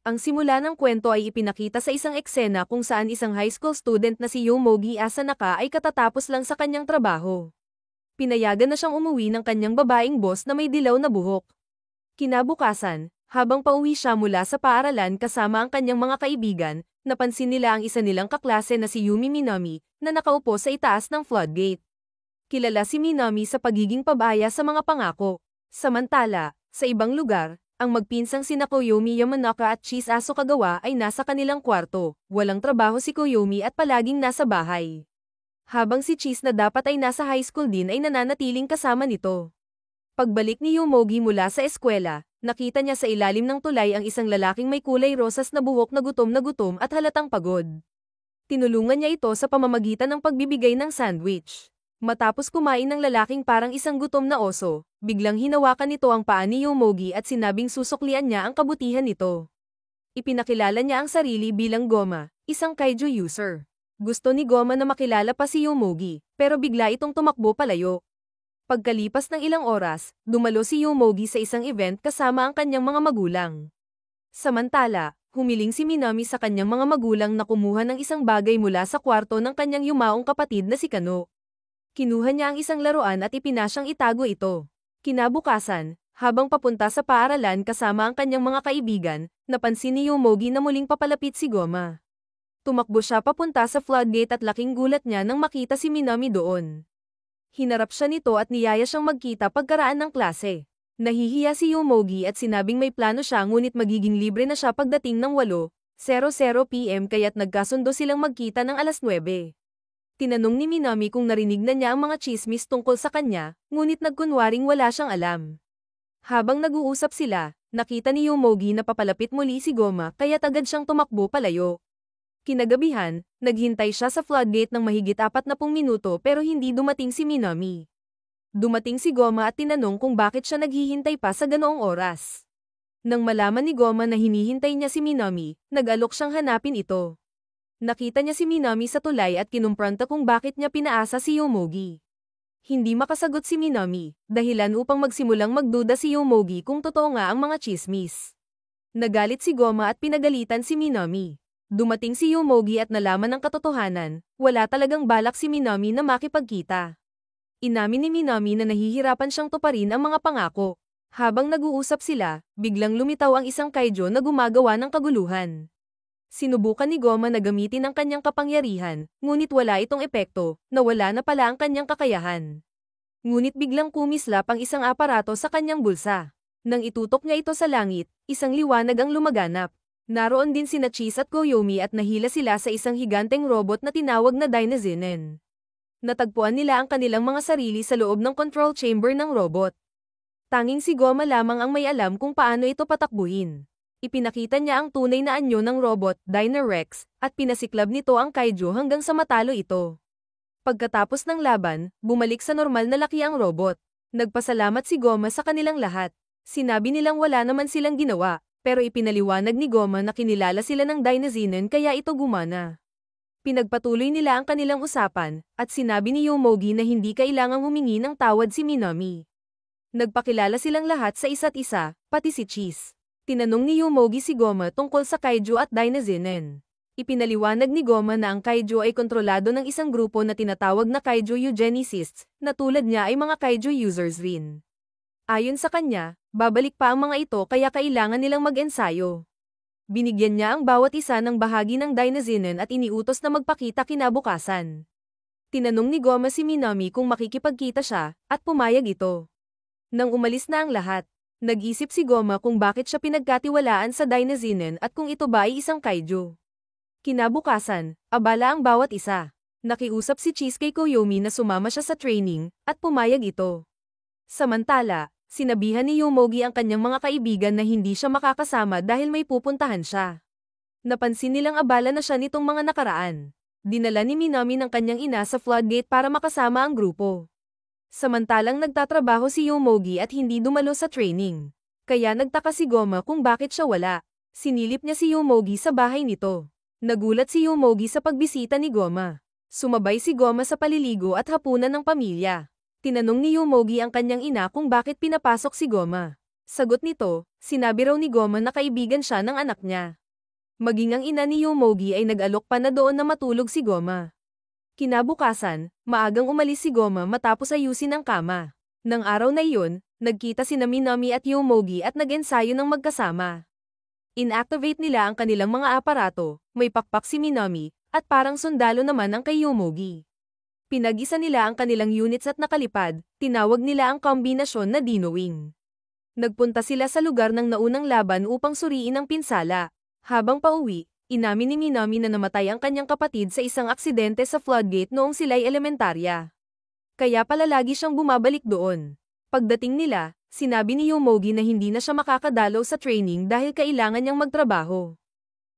Ang simula ng kwento ay ipinakita sa isang eksena kung saan isang high school student na si Yomogi Asanaka ay katatapos lang sa kanyang trabaho. Pinayagan na siyang umuwi ng kanyang babaeng boss na may dilaw na buhok. Kinabukasan, habang pauwi siya mula sa paaralan kasama ang kanyang mga kaibigan, napansin nila ang isa nilang kaklase na si Yumi Minami, na nakaupo sa itaas ng floodgate. Kilala si Minami sa pagiging pabaya sa mga pangako. Samantala, sa ibang lugar, ang magpinsang sina Koyomi Yamanaka at Chisazo Kagawa ay nasa kanilang kwarto, walang trabaho si Koyomi at palaging nasa bahay. Habang si Chis na dapat ay nasa high school din ay nananatiling kasama nito. Pagbalik ni Yomogi mula sa eskwela, nakita niya sa ilalim ng tulay ang isang lalaking may kulay rosas na buhok na gutom at halatang pagod. Tinulungan niya ito sa pamamagitan ng pagbibigay ng sandwich. Matapos kumain ng lalaking parang isang gutom na oso, biglang hinawakan nito ang paa ni Yomogi at sinabing susuklian niya ang kabutihan nito. Ipinakilala niya ang sarili bilang Goma, isang kaiju user. Gusto ni Goma na makilala pa si Yomogi, pero bigla itong tumakbo palayo. Pagkalipas ng ilang oras, dumalo si Yomogi sa isang event kasama ang kanyang mga magulang. Samantala, humiling si Minami sa kanyang mga magulang na kumuha ng isang bagay mula sa kwarto ng kanyang yumaong kapatid na si Kano. Kinuha niya ang isang laruan at ipinasyang itago ito. Kinabukasan, habang papunta sa paaralan kasama ang kanyang mga kaibigan, napansin ni Yomogi na muling papalapit si Goma. Tumakbo siya papunta sa floodgate at laking gulat niya nang makita si Minami doon. Hinarap siya nito at niyaya siyang magkita pagkaraan ng klase. Nahihiya si Yomogi at sinabing may plano siya ngunit magiging libre na siya pagdating ng 8:00 PM kaya't nagkasundo silang magkita ng 9:00. Tinanong ni Minami kung narinig na niya ang mga chismis tungkol sa kanya, ngunit nagkunwaring wala siyang alam. Habang nag-uusap sila, nakita ni Yomogi na papalapit muli si Goma kaya't agad siyang tumakbo palayo. Kinagabihan, naghintay siya sa floodgate ng mahigit 40 minuto pero hindi dumating si Minami. Dumating si Goma at tinanong kung bakit siya naghihintay pa sa ganoong oras. Nang malaman ni Goma na hinihintay niya si Minami, nag-alok siyang hanapin ito. Nakita niya si Minami sa tulay at kinumpranta kung bakit niya pinaasa si Yomogi. Hindi makasagot si Minami, dahilan upang magsimulang magduda si Yomogi kung totoo nga ang mga chismis. Nagalit si Goma at pinagalitan si Minami. Dumating si Yomogi at nalaman ang katotohanan, wala talagang balak si Minami na makipagkita. Inamin ni Minami na nahihirapan siyang tuparin ang mga pangako. Habang nag-uusap sila, biglang lumitaw ang isang kaijo na gumagawa ng kaguluhan. Sinubukan ni Goma na gamitin ang kanyang kapangyarihan, ngunit wala itong epekto, nawala na pala ang kanyang kakayahan. Ngunit biglang kumislap ang isang aparato sa kanyang bulsa. Nang itutok niya ito sa langit, isang liwanag ang lumaganap. Naroon din sina Chis at Koyomi at nahila sila sa isang higanteng robot na tinawag na Dynazinen. Natagpuan nila ang kanilang mga sarili sa loob ng control chamber ng robot. Tanging si Goma lamang ang may alam kung paano ito patakbuhin. Ipinakita niya ang tunay na anyo ng robot, Dynarex, at pinasiklab nito ang kaiju hanggang sa matalo ito. Pagkatapos ng laban, bumalik sa normal na laki ang robot. Nagpasalamat si Goma sa kanilang lahat. Sinabi nilang wala naman silang ginawa, pero ipinaliwanag ni Goma na kinilala sila ng Dynazinen kaya ito gumana. Pinagpatuloy nila ang kanilang usapan, at sinabi ni Yomogi na hindi kailangang humingi ng tawad si Minami. Nagpakilala silang lahat sa isa't isa, pati si Chis. Tinanong ni Yomogi si Goma tungkol sa kaiju at Dynazinen. Ipinaliwanag ni Goma na ang kaiju ay kontrolado ng isang grupo na tinatawag na kaiju eugenicists, na tulad niya ay mga kaiju users rin. Ayon sa kanya, babalik pa ang mga ito kaya kailangan nilang mag-ensayo. Binigyan niya ang bawat isa ng bahagi ng Dynazinen at iniutos na magpakita kinabukasan. Tinanong ni Goma si Minami kung makikipagkita siya, at pumayag ito. Nang umalis na ang lahat, nag-isip si Goma kung bakit siya pinagkatiwalaan sa Dynazinen at kung ito ba ay isang kaiju. Kinabukasan, abala ang bawat isa. Nakiusap si Chis kay Koyomi na sumama siya sa training, at pumayag ito. Samantala, sinabihan ni Yomogi ang kanyang mga kaibigan na hindi siya makakasama dahil may pupuntahan siya. Napansin nilang abala na siya nitong mga nakaraan. Dinala ni Minami ng kanyang ina sa floodgate para makasama ang grupo. Samantalang nagtatrabaho si Yomogi at hindi dumalo sa training. Kaya nagtaka si Goma kung bakit siya wala. Sinilip niya si Yomogi sa bahay nito. Nagulat si Yomogi sa pagbisita ni Goma. Sumabay si Goma sa paliligo at hapunan ng pamilya. Tinanong ni Yomogi ang kanyang ina kung bakit pinapasok si Goma. Sagot nito, sinabi raw ni Goma na kaibigan siya ng anak niya. Maging ang ina ni Yomogi ay nag-alok pa na doon na matulog si Goma. Kinabukasan, maagang umalis si Goma matapos ayusin ang kama. Nang araw na iyon, nagkita sina Minami at Yomogi at nag-ensayo ng magkasama. Inactivate nila ang kanilang mga aparato, may pakpak si Minami, at parang sundalo naman ang kay Yomogi. Pinag-isa nila ang kanilang units at nakalipad, tinawag nila ang kombinasyon na Dino-Wing. Nagpunta sila sa lugar ng naunang laban upang suriin ang pinsala. Habang pauwi, inamin ni Minami na namatay ang kanyang kapatid sa isang aksidente sa floodgate noong sila'y elementarya. Kaya pala lagi siyang bumabalik doon. Pagdating nila, sinabi ni Yomogi na hindi na siya makakadalaw sa training dahil kailangan niyang magtrabaho.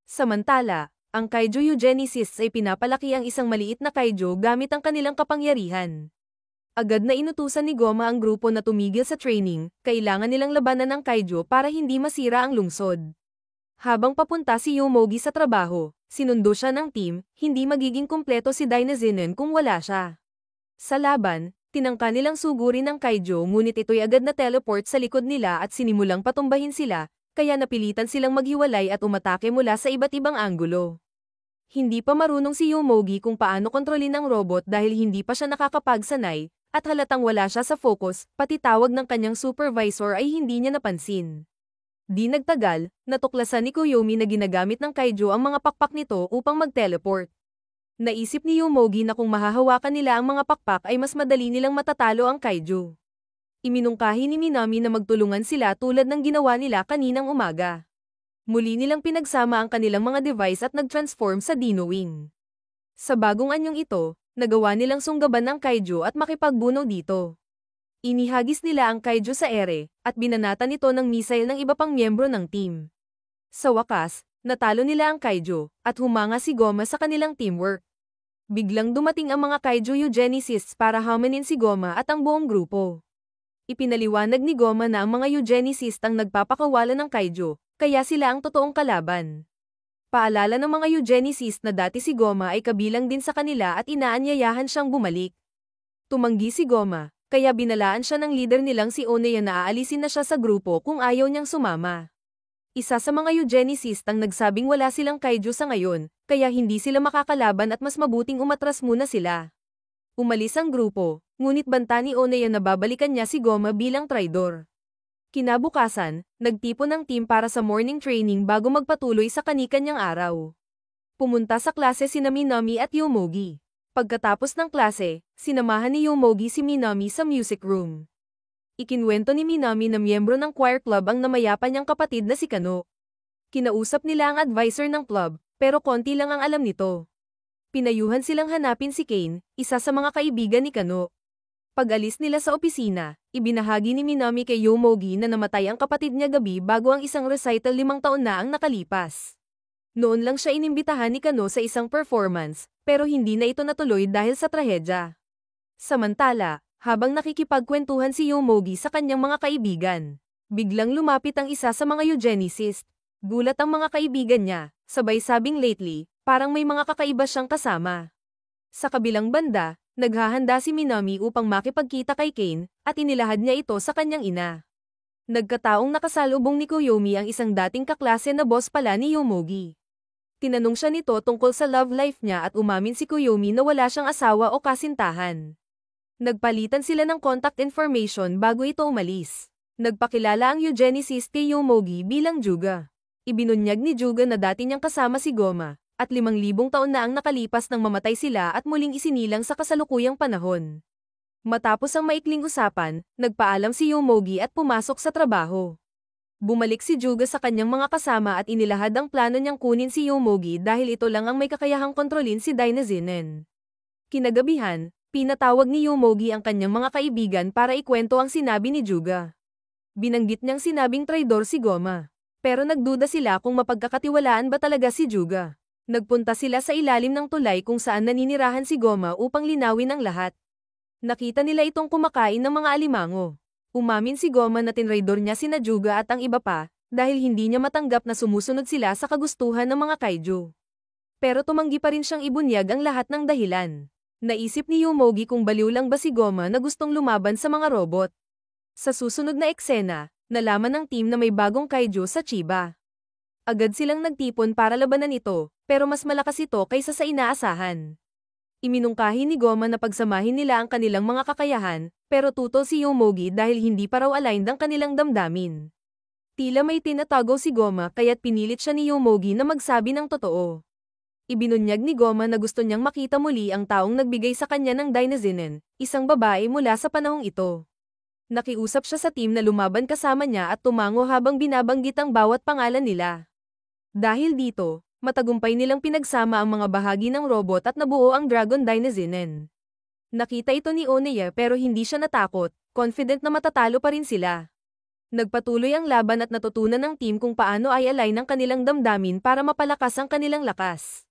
Samantala, ang Kaiju Eugenicists ay pinapalaki ang isang maliit na kaiju gamit ang kanilang kapangyarihan. Agad na inutusan ni Goma ang grupo na tumigil sa training, kailangan nilang labanan ng kaiju para hindi masira ang lungsod. Habang papunta si Yomogi sa trabaho, sinundo siya ng team, hindi magiging kumpleto si Dynazinen kung wala siya. Sa laban, tinangka nilang sugurin ng kaiju ngunit ito'y agad na teleport sa likod nila at sinimulang patumbahin sila, kaya napilitan silang maghiwalay at umatake mula sa iba't ibang anggulo. Hindi pa marunong si Yomogi kung paano kontrolin ang robot dahil hindi pa siya nakakapagsanay, at halatang wala siya sa focus, pati tawag ng kanyang supervisor ay hindi niya napansin. Di nagtagal, natuklasan ni Koyomi na ginagamit ng kaiju ang mga pakpak nito upang mag-teleport. Naisip ni Yomogi na kung mahahawakan nila ang mga pakpak ay mas madali nilang matatalo ang kaiju. Iminungkahi ni Minami na magtulungan sila tulad ng ginawa nila kaninang umaga. Muli nilang pinagsama ang kanilang mga device at nag-transform sa Dino-Wing. Sa bagong anyong ito, nagawa nilang sunggaban ng kaiju at makipagbuno dito. Inihagis nila ang kaiju sa ere, at binanatan ito ng missile ng iba pang miyembro ng team. Sa wakas, natalo nila ang kaiju, at humanga si Goma sa kanilang teamwork. Biglang dumating ang mga kaiju eugenicists para hamanin si Goma at ang buong grupo. Ipinaliwanag ni Goma na ang mga eugenicist ang nagpapakawala ng kaiju, kaya sila ang totoong kalaban. Paalala ng mga eugenicist na dati si Goma ay kabilang din sa kanila at inaanyayahan siyang bumalik. Tumanggi si Goma, kaya binalaan siya ng leader nilang si Oneya na aalisin na siya sa grupo kung ayaw niyang sumama. Isa sa mga eugenicist ang nagsabing wala silang kaiju sa ngayon, kaya hindi sila makakalaban at mas mabuting umatras muna sila. Umalis ang grupo, ngunit banta ni Oneya na babalikan niya si Goma bilang traidor. Kinabukasan, nagtipon ng team para sa morning training bago magpatuloy sa kani-kanyang araw. Pumunta sa klase sina Minami at Yomogi. Pagkatapos ng klase, sinamahan ni Yomogi si Minami sa music room. Ikinwento ni Minami na miyembro ng choir club ang namayapa niyang kapatid na si Kano. Kinausap nila ang advisor ng club, pero konti lang ang alam nito. Pinayuhan silang hanapin si Kane, isa sa mga kaibigan ni Kano. Pag-alis nila sa opisina, ibinahagi ni Minami kay Yomogi na namatay ang kapatid niya gabi bago ang isang recital 5 taon na ang nakalipas. Noon lang siya inimbitahan ni Kano sa isang performance, pero hindi na ito natuloy dahil sa trahedya. Samantala, habang nakikipagkwentuhan si Yomogi sa kanyang mga kaibigan, biglang lumapit ang isa sa mga eugenicist. Gulat ang mga kaibigan niya, sabay sabing lately, parang may mga kakaiba siyang kasama. Sa kabilang banda, naghahanda si Minami upang makipagkita kay Kane, at inilahad niya ito sa kanyang ina. Nagkataong nakasalubong ni Koyomi ang isang dating kaklase na boss pala ni Yomogi. Tinanong siya nito tungkol sa love life niya at umamin si Koyomi na wala siyang asawa o kasintahan. Nagpalitan sila ng contact information bago ito umalis. Nagpakilala ang eugenicist kay Yomogi bilang Juga. Ibinunyag ni Juga na dati niyang kasama si Goma, at 5,000 taon na ang nakalipas nang mamatay sila at muling isinilang sa kasalukuyang panahon. Matapos ang maikling usapan, nagpaalam si Yomogi at pumasok sa trabaho. Bumalik si Juga sa kanyang mga kasama at inilahad ang plano niyang kunin si Yomogi dahil ito lang ang may kakayahang kontrolin si Dynazinen. Kinagabihan, pinatawag ni Yomogi ang kanyang mga kaibigan para ikwento ang sinabi ni Juga. Binanggit niyang sinabing traidor si Goma. Pero nagduda sila kung mapagkakatiwalaan ba talaga si Juga. Nagpunta sila sa ilalim ng tulay kung saan naninirahan si Goma upang linawin ang lahat. Nakita nila itong kumakain ng mga alimango. Umamin si Goma na tinraidor niya sina Juga at ang iba pa, dahil hindi niya matanggap na sumusunod sila sa kagustuhan ng mga kaiju. Pero tumanggi pa rin siyang ibunyag ang lahat ng dahilan. Naisip ni Yomogi kung baliw lang ba si Goma na gustong lumaban sa mga robot. Sa susunod na eksena, Nalaman ng team na may bagong kaiju sa Chiba. Agad silang nagtipon para labanan ito, pero mas malakas ito kaysa sa inaasahan. Iminungkahi ni Goma na pagsamahin nila ang kanilang mga kakayahan, pero tutol si Yomogi dahil hindi pa raw aligned ang kanilang damdamin. Tila may tinatago si Goma kaya't pinilit siya ni Yomogi na magsabi ng totoo. Ibinunyag ni Goma na gusto niyang makita muli ang taong nagbigay sa kanya ng Dainazinen, isang babae mula sa panahong ito. Nakiusap siya sa team na lumaban kasama niya at tumango habang binabanggit ang bawat pangalan nila. Dahil dito, matagumpay nilang pinagsama ang mga bahagi ng robot at nabuo ang Dragon Dainazinen. Nakita ito ni Oneya pero hindi siya natakot, confident na matatalo pa rin sila. Nagpatuloy ang laban at natutunan ng team kung paano ay align ang kanilang damdamin para mapalakas ang kanilang lakas.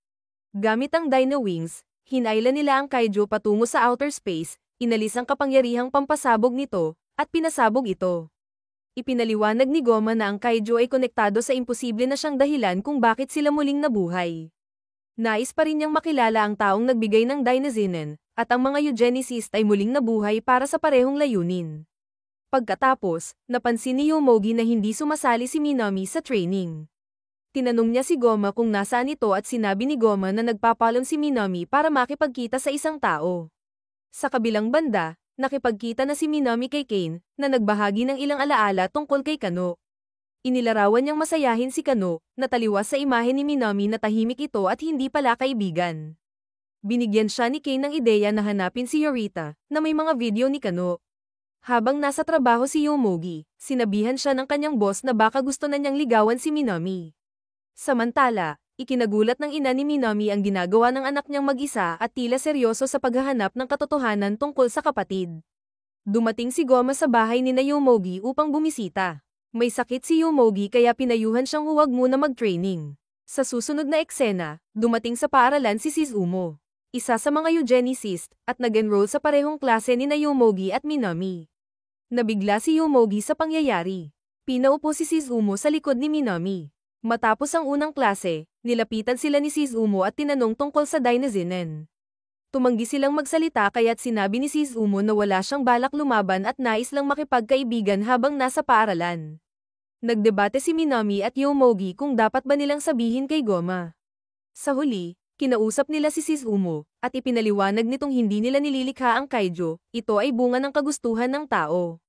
Gamit ang Dino Wings, hinayla nila ang kaiju patungo sa outer space, inalis ang kapangyarihang pampasabog nito, at pinasabog ito. Ipinaliwanag ni Goma na ang kaiju ay konektado sa imposible na siyang dahilan kung bakit sila muling nabuhay. Nais pa rin niyang makilala ang taong nagbigay ng Dainazinen, at ang mga eugenicist ay muling nabuhay para sa parehong layunin. Pagkatapos, napansin ni Yomogi na hindi sumasali si Minami sa training. Tinanong niya si Goma kung nasaan ito at sinabi ni Goma na nagpapalon si Minami para makipagkita sa isang tao. Sa kabilang banda, nakipagkita na si Minami kay Kane, na nagbahagi ng ilang alaala tungkol kay Kano. Inilarawan niyang masayahin si Kano, na taliwas sa imahe ni Minami na tahimik ito at hindi pala kaibigan. Binigyan siya ni Kane ng ideya na hanapin si Yorita, na may mga video ni Kano. Habang nasa trabaho si Yomogi, sinabihan siya ng kanyang boss na baka gusto na niyang ligawan si Minami. Samantala, ikinagulat ng ina ni Minami ang ginagawa ng anak niyang mag-isa at tila seryoso sa paghahanap ng katotohanan tungkol sa kapatid. Dumating si Goma sa bahay ni Yomogi upang bumisita. May sakit si Yomogi kaya pinayuhan siyang huwag muna mag-training. Sa susunod na eksena, dumating sa paaralan si Shizumo, isa sa mga eugenicist, at nag-enroll sa parehong klase ni Yomogi at Minami. Nabigla si Yomogi sa pangyayari. Pinaupo si Shizumo sa likod ni Minami. Matapos ang unang klase, nilapitan sila ni Shizumo at tinanong tungkol sa Dainazinen. Tumanggi silang magsalita kaya't sinabi ni Shizumo na wala siyang balak lumaban at nais lang makipagkaibigan habang nasa paaralan. Nagdebate si Minami at Yomogi kung dapat ba nilang sabihin kay Goma. Sa huli, kinausap nila si Shizumo, at ipinaliwanag nitong hindi nila nililikha ang kaiju, ito ay bunga ng kagustuhan ng tao.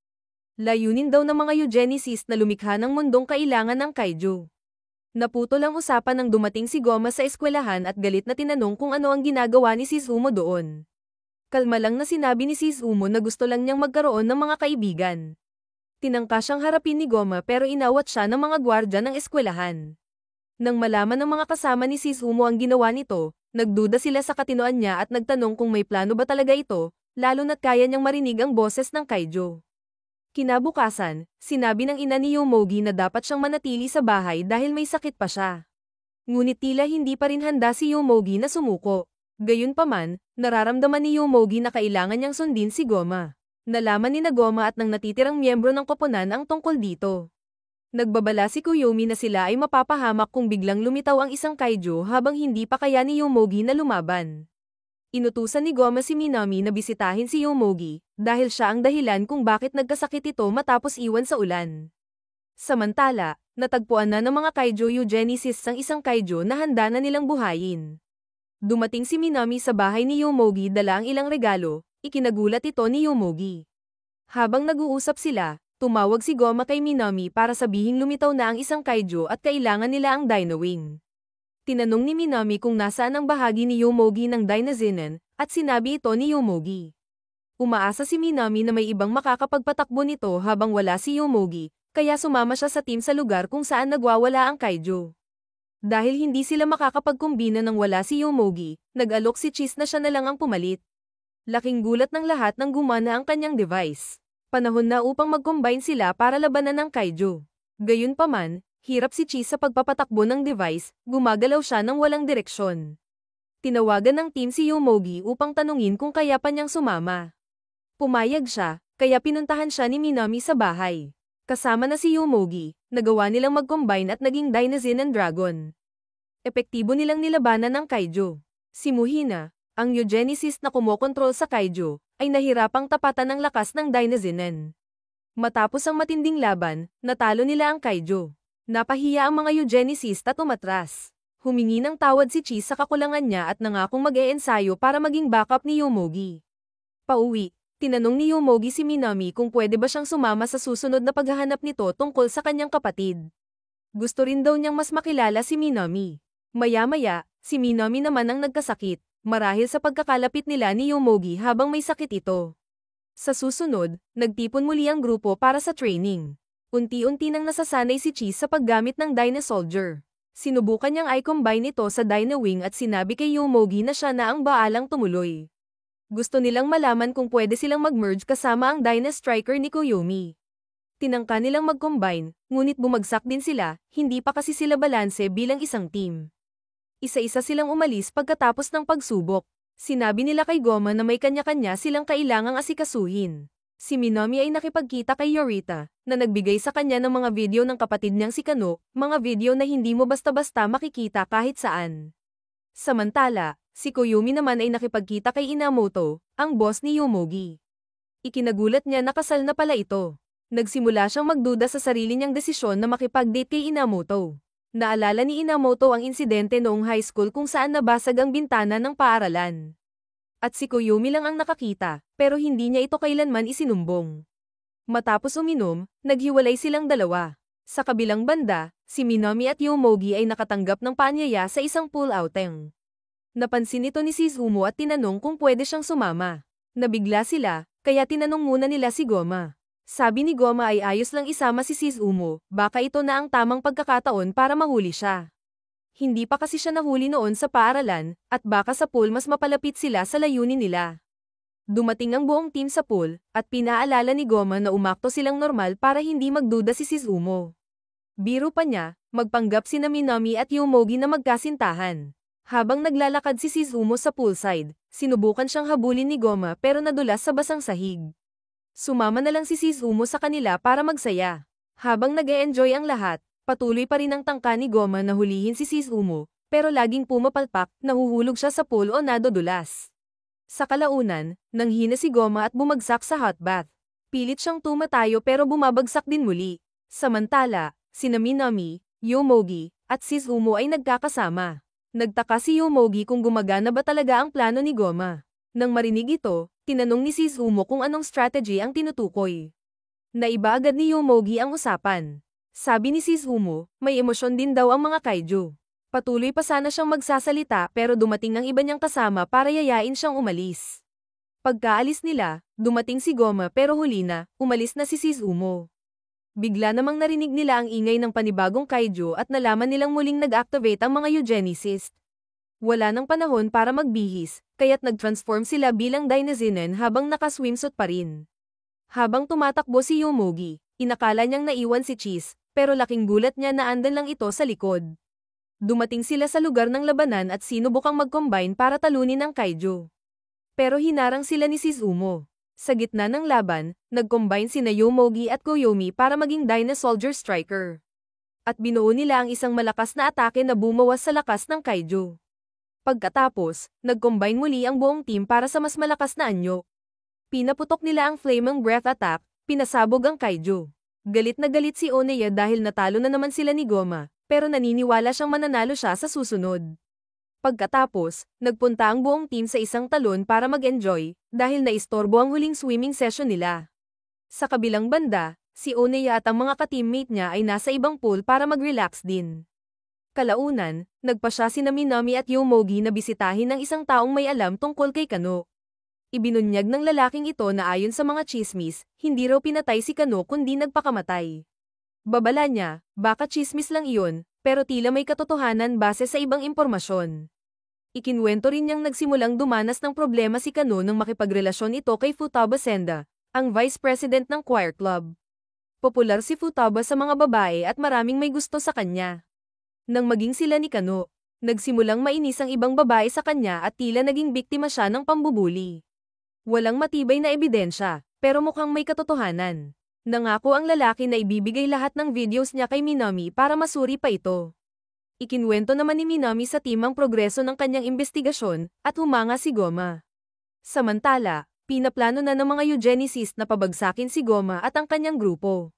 Layunin daw ng mga eugenicist na lumikha ng mundong kailangan ng kaiju. Naputol ang usapan nang dumating si Goma sa eskwelahan at galit na tinanong kung ano ang ginagawa ni Shizumo doon. Kalma lang na sinabi ni Shizumo na gusto lang niyang magkaroon ng mga kaibigan. Tinangka siyang harapin ni Goma pero inawat siya ng mga gwardya ng eskwelahan. Nang malaman ng mga kasama ni Shizumo ang ginawa nito, nagduda sila sa katinoan niya at nagtanong kung may plano ba talaga ito, lalo na't kaya niyang marinig ang boses ng kaiju. Kinabukasan, sinabi ng ina ni Yomogi na dapat siyang manatili sa bahay dahil may sakit pa siya. Ngunit tila hindi pa rin handa si Yomogi na sumuko. Gayunpaman, nararamdaman ni Yomogi na kailangan niyang sundin si Goma. Nalaman ni Goma at ng natitirang miyembro ng koponan ang tungkol dito. Nagbabala si Kuyomi na sila ay mapapahamak kung biglang lumitaw ang isang kaiju habang hindi pa kaya ni Yomogi na lumaban. Inutusan ni Goma si Minami na bisitahin si Yomogi, dahil siya ang dahilan kung bakit nagkasakit ito matapos iwan sa ulan. Samantala, natagpuan na ng mga kaiju eugenicists ang isang kaiju na handa na nilang buhayin. Dumating si Minami sa bahay ni Yomogi dala ang ilang regalo, ikinagulat ito ni Yomogi. Habang nag-uusap sila, tumawag si Goma kay Minami para sabihing lumitaw na ang isang kaiju at kailangan nila ang Dino Wing. Tinanong ni Minami kung nasaan ang bahagi ni Yomogi ng Dainazinen, at sinabi ito ni Yomogi. Umaasa si Minami na may ibang makakapagpatakbo nito habang wala si Yomogi, kaya sumama siya sa team sa lugar kung saan nagwawala ang kaiju. Dahil hindi sila makakapagkumbina nang wala si Yomogi, nag-alok si Cheese na siya na lang ang pumalit. Laking gulat ng lahat nang gumana ang kanyang device. Panahon na upang mag-combine sila para labanan ng kaiju. Gayunpaman, hirap si Cheese sa pagpapatakbo ng device, gumagalaw siya ng walang direksyon. Tinawagan ng team si Yomogi upang tanungin kung kaya pa niyang sumama. Pumayag siya, kaya pinuntahan siya ni Minami sa bahay. Kasama na si Yomogi, nagawa nilang mag-combine at naging Dainazinen Dragon. Epektibo nilang nilabanan ng kaiju. Si Muhina, ang eugenicist na kumokontrol sa kaiju, ay nahirapang tapatan ng lakas ng Dainazinen. Matapos ang matinding laban, natalo nila ang Kaijo. Napahiya ang mga eugenicist at umatras. Humingi ng tawad si Chi sa kakulangan niya at nangakong mag-e-ensayo para maging backup ni Yomogi. Pauwi, tinanong ni Yomogi si Minami kung pwede ba siyang sumama sa susunod na paghahanap nito tungkol sa kanyang kapatid. Gusto rin daw niyang mas makilala si Minami. Maya-maya, si Minami naman ang nagkasakit, marahil sa pagkakalapit nila ni Yomogi habang may sakit ito. Sa susunod, nagtipon muli ang grupo para sa training. Unti-unti nang nasasanay si Chi sa paggamit ng Dyna-Soldier. Sinubukan niyang i-combine ito sa Dyna-Wing at sinabi kay Yomogi na siya na ang baalang tumuloy. Gusto nilang malaman kung pwede silang mag-merge kasama ang Dyna-Striker ni Koyomi. Tinangka nilang mag-combine, ngunit bumagsak din sila, hindi pa kasi sila balanse bilang isang team. Isa-isa silang umalis pagkatapos ng pagsubok. Sinabi nila kay Goma na may kanya-kanya silang kailangang asikasuhin. Si Minami ay nakipagkita kay Yorita, na nagbigay sa kanya ng mga video ng kapatid niyang si Kano, mga video na hindi mo basta-basta makikita kahit saan. Samantala, si Koyomi naman ay nakipagkita kay Inamoto, ang boss ni Yomogi. Ikinagulat niya na kasal na pala ito. Nagsimula siyang magduda sa sarili niyang desisyon na makipag-date kay Inamoto. Naalala ni Inamoto ang insidente noong high school kung saan nabasag ang bintana ng paaralan. At si Koyomi lang ang nakakita, pero hindi niya ito kailanman isinumbong. Matapos uminom, naghiwalay silang dalawa. Sa kabilang banda, si Minami at Yomogi ay nakatanggap ng paanyaya sa isang pool outing. Napansin ito ni Shizumo at tinanong kung pwede siyang sumama. Nabigla sila, kaya tinanong muna nila si Goma. Sabi ni Goma ay ayos lang isama si Shizumo, baka ito na ang tamang pagkakataon para mahuli siya. Hindi pa kasi siya nahuli noon sa paaralan, at baka sa pool mas mapalapit sila sa layunin nila. Dumating ang buong team sa pool, at pinaalala ni Goma na umakto silang normal para hindi magduda si Shizumo. Biro pa niya, magpanggap sina Minami at Yomogi na magkasintahan. Habang naglalakad si Shizumo sa poolside, sinubukan siyang habulin ni Goma pero nadulas sa basang sahig. Sumama na lang si Shizumo sa kanila para magsaya. Habang nag-e-enjoy ang lahat, patuloy pa rin ang tangka ni Goma na hulihin si Shizumo, pero laging pumapalpak, nahuhulog siya sa pool o nadodulas. Sa kalaunan, nanghina si Goma at bumagsak sa hot bath. Pilit siyang tumatayo pero bumabagsak din muli. Samantala, sina Minami, Yomogi, at Shizumo ay nagkakasama. Nagtaka si Yomogi kung gumagana ba talaga ang plano ni Goma. Nang marinig ito, tinanong ni Shizumo kung anong strategy ang tinutukoy. Naiba agad ni Yomogi ang usapan. Sabi ni Shizumo, may emosyon din daw ang mga kaiju. Patuloy pa sana siyang magsasalita pero dumating ang iba niyang kasama para yayain siyang umalis. Pagkaalis nila, dumating si Goma pero huli na, umalis na si Shizumo. Bigla namang narinig nila ang ingay ng panibagong kaiju at nalaman nilang muling nag-activate ang mga eugenicist. Wala nang panahon para magbihis, kaya't nag-transform sila bilang Dynazinen habang naka-swimsuit pa rin. Habang tumatakbo si Yomogi, inakala niyang naiwan si Cheese, pero laking gulat niya na andan lang ito sa likod. Dumating sila sa lugar ng labanan at sinubukang mag-combine para talunin ang kaiju. Pero hinarang sila ni Shizumo. Sa gitna ng laban, nag-combine sina Yomogi at Koyomi para maging Dyna-Soldier Striker. At binuo nila ang isang malakas na atake na bumawas sa lakas ng kaiju. Pagkatapos, nag-combine muli ang buong team para sa mas malakas na anyo. Pinaputok nila ang Flaming Breath Attack, pinasabog ang kaiju. Galit na galit si Oneya dahil natalo na naman sila ni Goma, pero naniniwala siyang mananalo siya sa susunod. Pagkatapos, nagpunta ang buong team sa isang talon para mag-enjoy, dahil naistorbo ang huling swimming session nila. Sa kabilang banda, si Oneya at ang mga ka-teammate niya ay nasa ibang pool para mag-relax din. Kalaunan, nagpa siya sina Minami at Yomogi na bisitahin ng isang taong may alam tungkol kay Kano. Ibinunyag ng lalaking ito na ayon sa mga chismis, hindi raw pinatay si Kano kundi nagpakamatay. Babala niya, baka chismis lang iyon, pero tila may katotohanan base sa ibang impormasyon. Ikinwento rin niyang nagsimulang dumanas ng problema si Kano nang makipagrelasyon ito kay Futaba Senda, ang vice president ng choir club. Popular si Futaba sa mga babae at maraming may gusto sa kanya. Nang maging sila ni Kano, nagsimulang mainis ang ibang babae sa kanya at tila naging biktima siya ng pambubuli. Walang matibay na ebidensya, pero mukhang may katotohanan. Nangako ang lalaki na ibibigay lahat ng videos niya kay Minami para masuri pa ito. Ikinwento naman ni Minami sa team ang progreso ng kanyang investigasyon, at humanga si Goma. Samantala, Pinaplano na ng mga eugenicist na pabagsakin si Goma at ang kanyang grupo.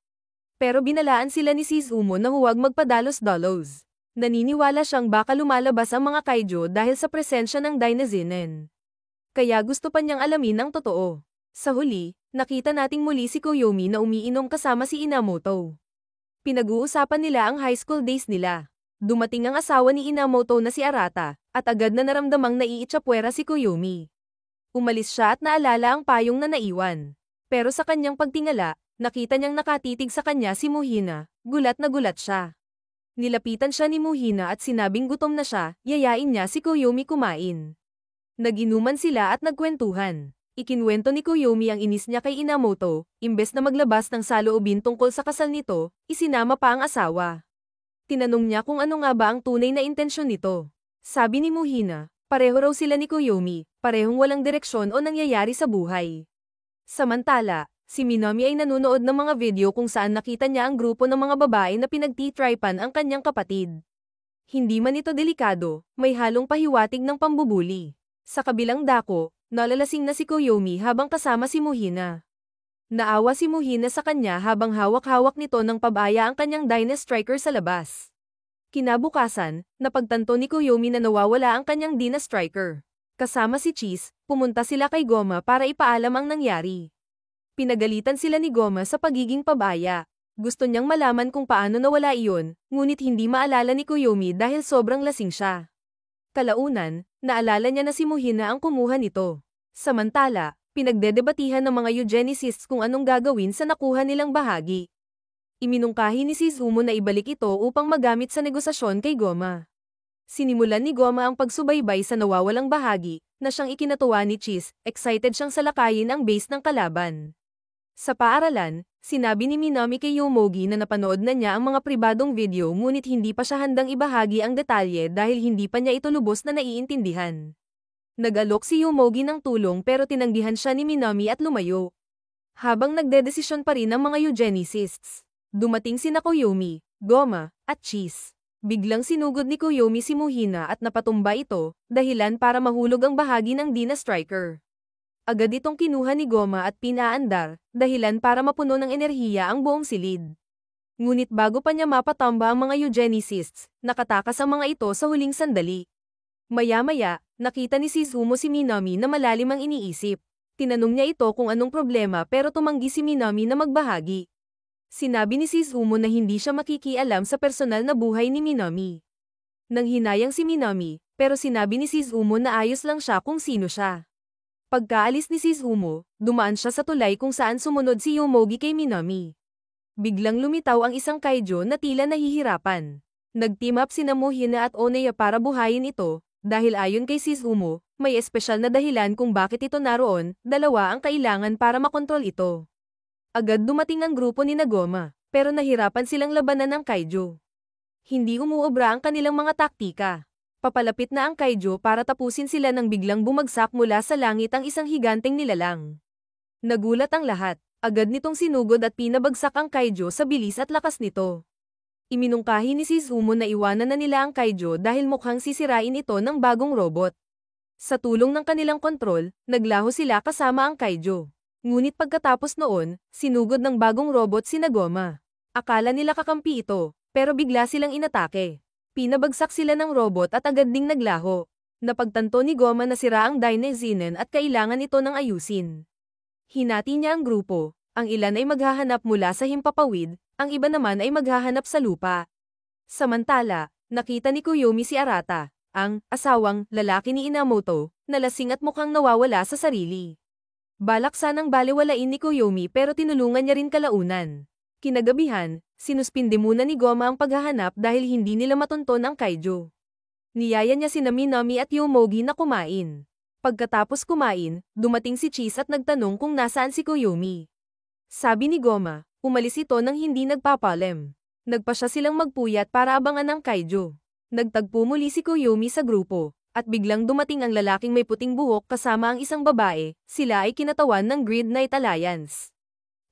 Pero binalaan sila ni Shizumo na huwag magpadalos-dalos. Naniniwala siyang baka lumalabas ang mga kaiju dahil sa presensya ng Dainazinen. Kaya gusto pa niyang alamin ang totoo. Sa huli, nakita nating muli si Koyomi na umiinom kasama si Inamoto. Pinag-uusapan nila ang high school days nila. Dumating ang asawa ni Inamoto na si Arata, at agad na naramdamang naiitsapwera si Koyomi. Umalis siya at naalala ang payong na naiwan. Pero sa kanyang pagtingala, nakita niyang nakatitig sa kanya si Muhina, gulat na gulat siya. Nilapitan siya ni Muhina at sinabing gutom na siya, yayain niya si Koyomi kumain. Nag-inuman sila at nagkwentuhan. Ikinwento ni Koyomi ang inis niya kay Inamoto, imbes na maglabas ng saloobin tungkol sa kasal nito, isinama pa ang asawa. Tinanong niya kung ano nga ba ang tunay na intensyon nito. Sabi ni Muhina, pareho raw sila ni Koyomi, parehong walang direksyon o nangyayari sa buhay. Samantala, si Minami ay nanonood ng mga video kung saan nakita niya ang grupo ng mga babae na pinagtitripan ang kanyang kapatid. Hindi man ito delikado, may halong pahiwatig ng pambubuli. Sa kabilang dako, nalalasing na si Koyomi habang kasama si Muhina. Naawa si Muhina sa kanya habang hawak-hawak nito ng pabaya ang kanyang Dyna Striker sa labas. Kinabukasan, napagtanto ni Koyomi na nawawala ang kanyang Dyna Striker. Kasama si Cheese, pumunta sila kay Goma para ipaalam ang nangyari. Pinagalitan sila ni Goma sa pagiging pabaya. Gusto niyang malaman kung paano nawala iyon, ngunit hindi maalala ni Koyomi dahil sobrang lasing siya. Kalaunan, naalala niya na si Muhina ang kumuha nito. Samantala, pinagdedebatihan ng mga eugenicists kung anong gagawin sa nakuha nilang bahagi. Iminungkahi ni Shizumo na ibalik ito upang magamit sa negosasyon kay Goma. Sinimulan ni Goma ang pagsubaybay sa nawawalang bahagi, na siyang ikinatuwa ni Cheese, excited siyang salakayin ang base ng kalaban. Sa paaralan, sinabi ni Minami kay Yomogi na napanood na niya ang mga pribadong video ngunit hindi pa siya handang ibahagi ang detalye dahil hindi pa niya ito lubos na naiintindihan. Nag-alok si Yomogi ng tulong pero tinanggihan siya ni Minami at lumayo. Habang nagdedesisyon pa rin ang mga eugenicists, dumating sina Koyomi, Goma, at Cheese. Biglang sinugod ni Koyomi si Muhina at napatumba ito, dahilan para mahulog ang bahagi ng Dyna Striker. Agad itong kinuha ni Goma at pinaandar, dahilan para mapuno ng enerhiya ang buong silid. Ngunit bago pa niya mapatamba ang mga eugenicists, nakatakas ang mga ito sa huling sandali. Maya-maya, nakita ni Shizumo si Minami na malalim ang iniisip. Tinanong niya ito kung anong problema pero tumanggi si Minami na magbahagi. Sinabi ni Shizumo na hindi siya makikialam sa personal na buhay ni Minami. Nanghinayang si Minami, pero sinabi ni Shizumo na ayos lang siya kung sino siya. Pagkaalis ni Shizumo, dumaan siya sa tulay kung saan sumunod si Yomogi kay Minami. Biglang lumitaw ang isang kaiju na tila nahihirapan. Nag-team up sina Muhina at Oneya para buhayin ito, dahil ayon kay Shizumo, may espesyal na dahilan kung bakit ito naroon, dalawa ang kailangan para makontrol ito. Agad dumating ang grupo ni Goma, pero nahirapan silang labanan ng kaiju. Hindi umuobra ang kanilang mga taktika. Papalapit na ang kaiju para tapusin sila nang biglang bumagsak mula sa langit ang isang higanteng nilalang. Nagulat ang lahat, agad nitong sinugod at pinabagsak ang kaiju sa bilis at lakas nito. Iminungkahi ni Shizumo na iwanan na nila ang kaiju dahil mukhang sisirain ito ng bagong robot. Sa tulong ng kanilang kontrol, naglaho sila kasama ang kaiju. Ngunit pagkatapos noon, sinugod ng bagong robot si Goma. Akala nila kakampi ito, pero bigla silang inatake. Pinabagsak sila ng robot at agad ding naglaho. Napagtanto ni Goma na sira ang Dainazinen at kailangan ito ng ayusin. Hinati niya ang grupo, ang ilan ay maghahanap mula sa himpapawid, ang iba naman ay maghahanap sa lupa. Samantala, nakita ni Koyomi si Arata, ang asawang lalaki ni Inamoto, na lasing at mukhang nawawala sa sarili. Balak sanang balewalain ni Koyomi pero tinulungan niya rin kalaunan. Kinagabihan, sinuspinde muna ni Goma ang paghahanap dahil hindi nila matunton ang kaiju. Niyaya niya sina Minami at Yomogi na kumain. Pagkatapos kumain, dumating si Cheese at nagtanong kung nasaan si Koyomi. Sabi ni Goma, umalis ito nang hindi nagpapalem. Nagpasya silang magpuyat para abangan ang kaiju. Nagtagpo muli si Koyomi sa grupo. At biglang dumating ang lalaking may puting buhok kasama ang isang babae, sila ay kinatawan ng Grid Knight Alliance.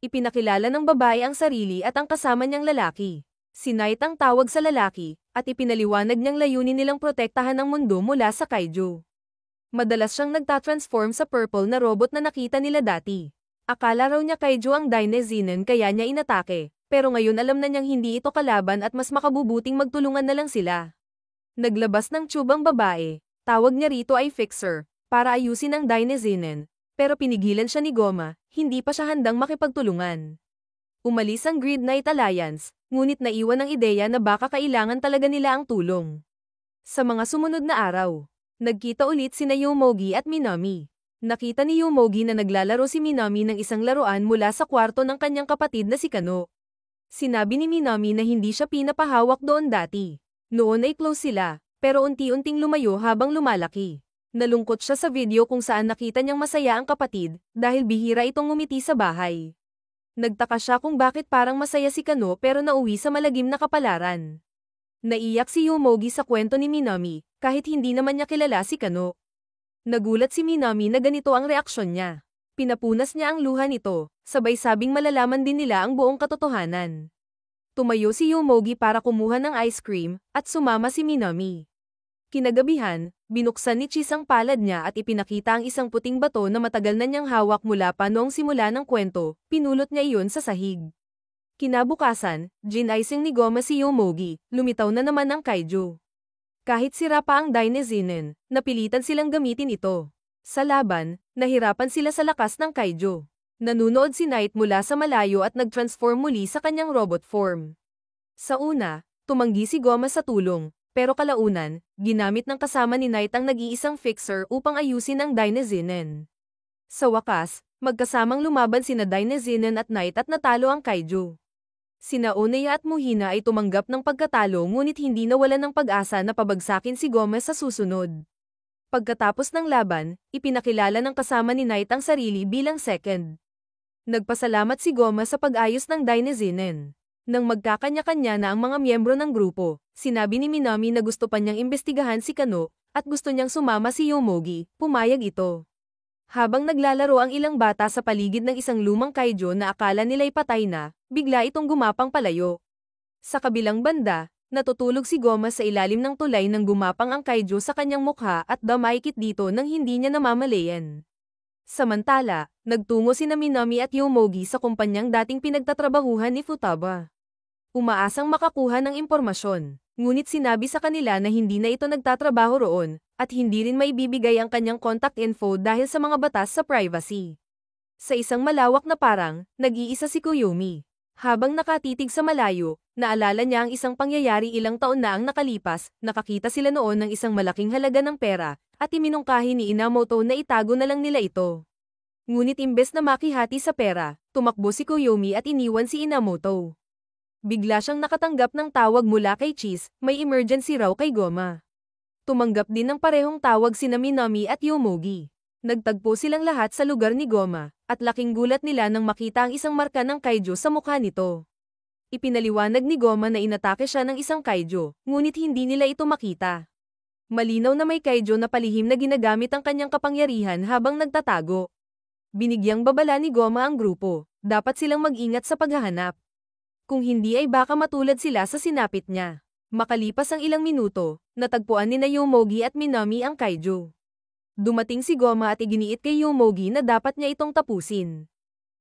Ipinakilala ng babae ang sarili at ang kasama niyang lalaki. Si Knight ang tawag sa lalaki, at ipinaliwanag niyang layunin nilang protektahan ang mundo mula sa kaiju. Madalas siyang nagtatransform sa purple na robot na nakita nila dati. Akala raw niya Kaiju ang Dynezinen kaya niya inatake, pero ngayon alam na niyang hindi ito kalaban at mas makabubuting magtulungan na lang sila. Naglabas ng tube ang babae, tawag niya rito ay fixer, para ayusin ang Dynezinen, pero pinigilan siya ni Goma, hindi pa siya handang makipagtulungan. Umalis ang Grid Knight Alliance, ngunit naiwan ang ideya na baka kailangan talaga nila ang tulong. Sa mga sumunod na araw, nagkita ulit sina Yomogi at Minami. Nakita ni Yomogi na naglalaro si Minami ng isang laruan mula sa kwarto ng kanyang kapatid na si Kano. Sinabi ni Minami na hindi siya pinapahawak doon dati. Noon ay close sila, pero unti-unting lumayo habang lumalaki. Nalungkot siya sa video kung saan nakita niyang masaya ang kapatid, dahil bihira itong ngumiti sa bahay. Nagtaka siya kung bakit parang masaya si Kano pero nauwi sa malagim na kapalaran. Naiyak si Yomogi sa kwento ni Minami, kahit hindi naman niya kilala si Kano. Nagulat si Minami na ganito ang reaksyon niya. Pinapunas niya ang luha nito, sabay sabing malalaman din nila ang buong katotohanan. Tumayo si Yomogi para kumuha ng ice cream, at sumama si Minami. Kinagabihan, binuksan ni Cheese ang palad niya at ipinakita ang isang puting bato na matagal na niyang hawak mula pa noong simula ng kwento, pinulot niya iyon sa sahig. Kinabukasan, gin-icing ni Goma si Yomogi, lumitaw na naman ang Kaiju. Kahit sira pa ang Dynezinen, napilitan silang gamitin ito. Sa laban, nahirapan sila sa lakas ng Kaiju. Nanunood si Knight mula sa malayo at nag-transform muli sa kanyang robot form. Sa una, tumanggi si Goma sa tulong, pero kalaunan, ginamit ng kasama ni Knight ang nag-iisang fixer upang ayusin ang Dynezinen. Sa wakas, magkasamang lumaban sina Dynezinen at Knight at natalo ang Kaiju. Sina Oneya at Muhina ay tumanggap ng pagkatalo ngunit hindi nawalan ng pag-asa na pabagsakin si Gomez sa susunod. Pagkatapos ng laban, ipinakilala ng kasama ni Knight ang sarili bilang second. Nagpasalamat si Gomez sa pag-ayos ng Dynezinen. Nang magkakanya-kanya na ang mga miyembro ng grupo, sinabi ni Minami na gusto pa niyang imbestigahan si Kano, at gusto niyang sumama si Yomogi, pumayag ito. Habang naglalaro ang ilang bata sa paligid ng isang lumang Kaiju na akala nila'y patay na, bigla itong gumapang palayo. Sa kabilang banda, natutulog si Goma sa ilalim ng tulay nang gumapang ang Kaiju sa kanyang mukha at damaykit dito nang hindi niya namamalayan. Samantala, nagtungo sina Minami at Yomogi sa kumpanyang dating pinagtatrabahuhan ni Futaba. Umaasang makakuha ng impormasyon, ngunit sinabi sa kanila na hindi na ito nagtatrabaho roon, at hindi rin maibibigay ang kanyang contact info dahil sa mga batas sa privacy. Sa isang malawak na parang, nag-iisa si Koyomi. Habang nakatitig sa malayo, naalala niya ang isang pangyayari ilang taon na ang nakalipas, nakakita sila noon ng isang malaking halaga ng pera, at iminungkahi ni Inamoto na itago na lang nila ito. Ngunit imbes na makihati sa pera, tumakbo si Koyomi at iniwan si Inamoto. Bigla siyang nakatanggap ng tawag mula kay Cheese, may emergency raw kay Goma. Tumanggap din ng parehong tawag sina Minami at Yomogi. Nagtagpo silang lahat sa lugar ni Goma, at laking gulat nila nang makita ang isang marka ng Kaiju sa mukha nito. Ipinaliwanag ni Goma na inatake siya ng isang Kaiju, ngunit hindi nila ito makita. Malinaw na may Kaiju na palihim na ginagamit ang kanyang kapangyarihan habang nagtatago. Binigyang babala ni Goma ang grupo, dapat silang mag-ingat sa paghahanap. Kung hindi ay baka matulad sila sa sinapit niya. Makalipas ang ilang minuto, natagpuan ni Yomogi at Minami ang Kaiju. Dumating si Goma at iginiit kay Yomogi na dapat niya itong tapusin.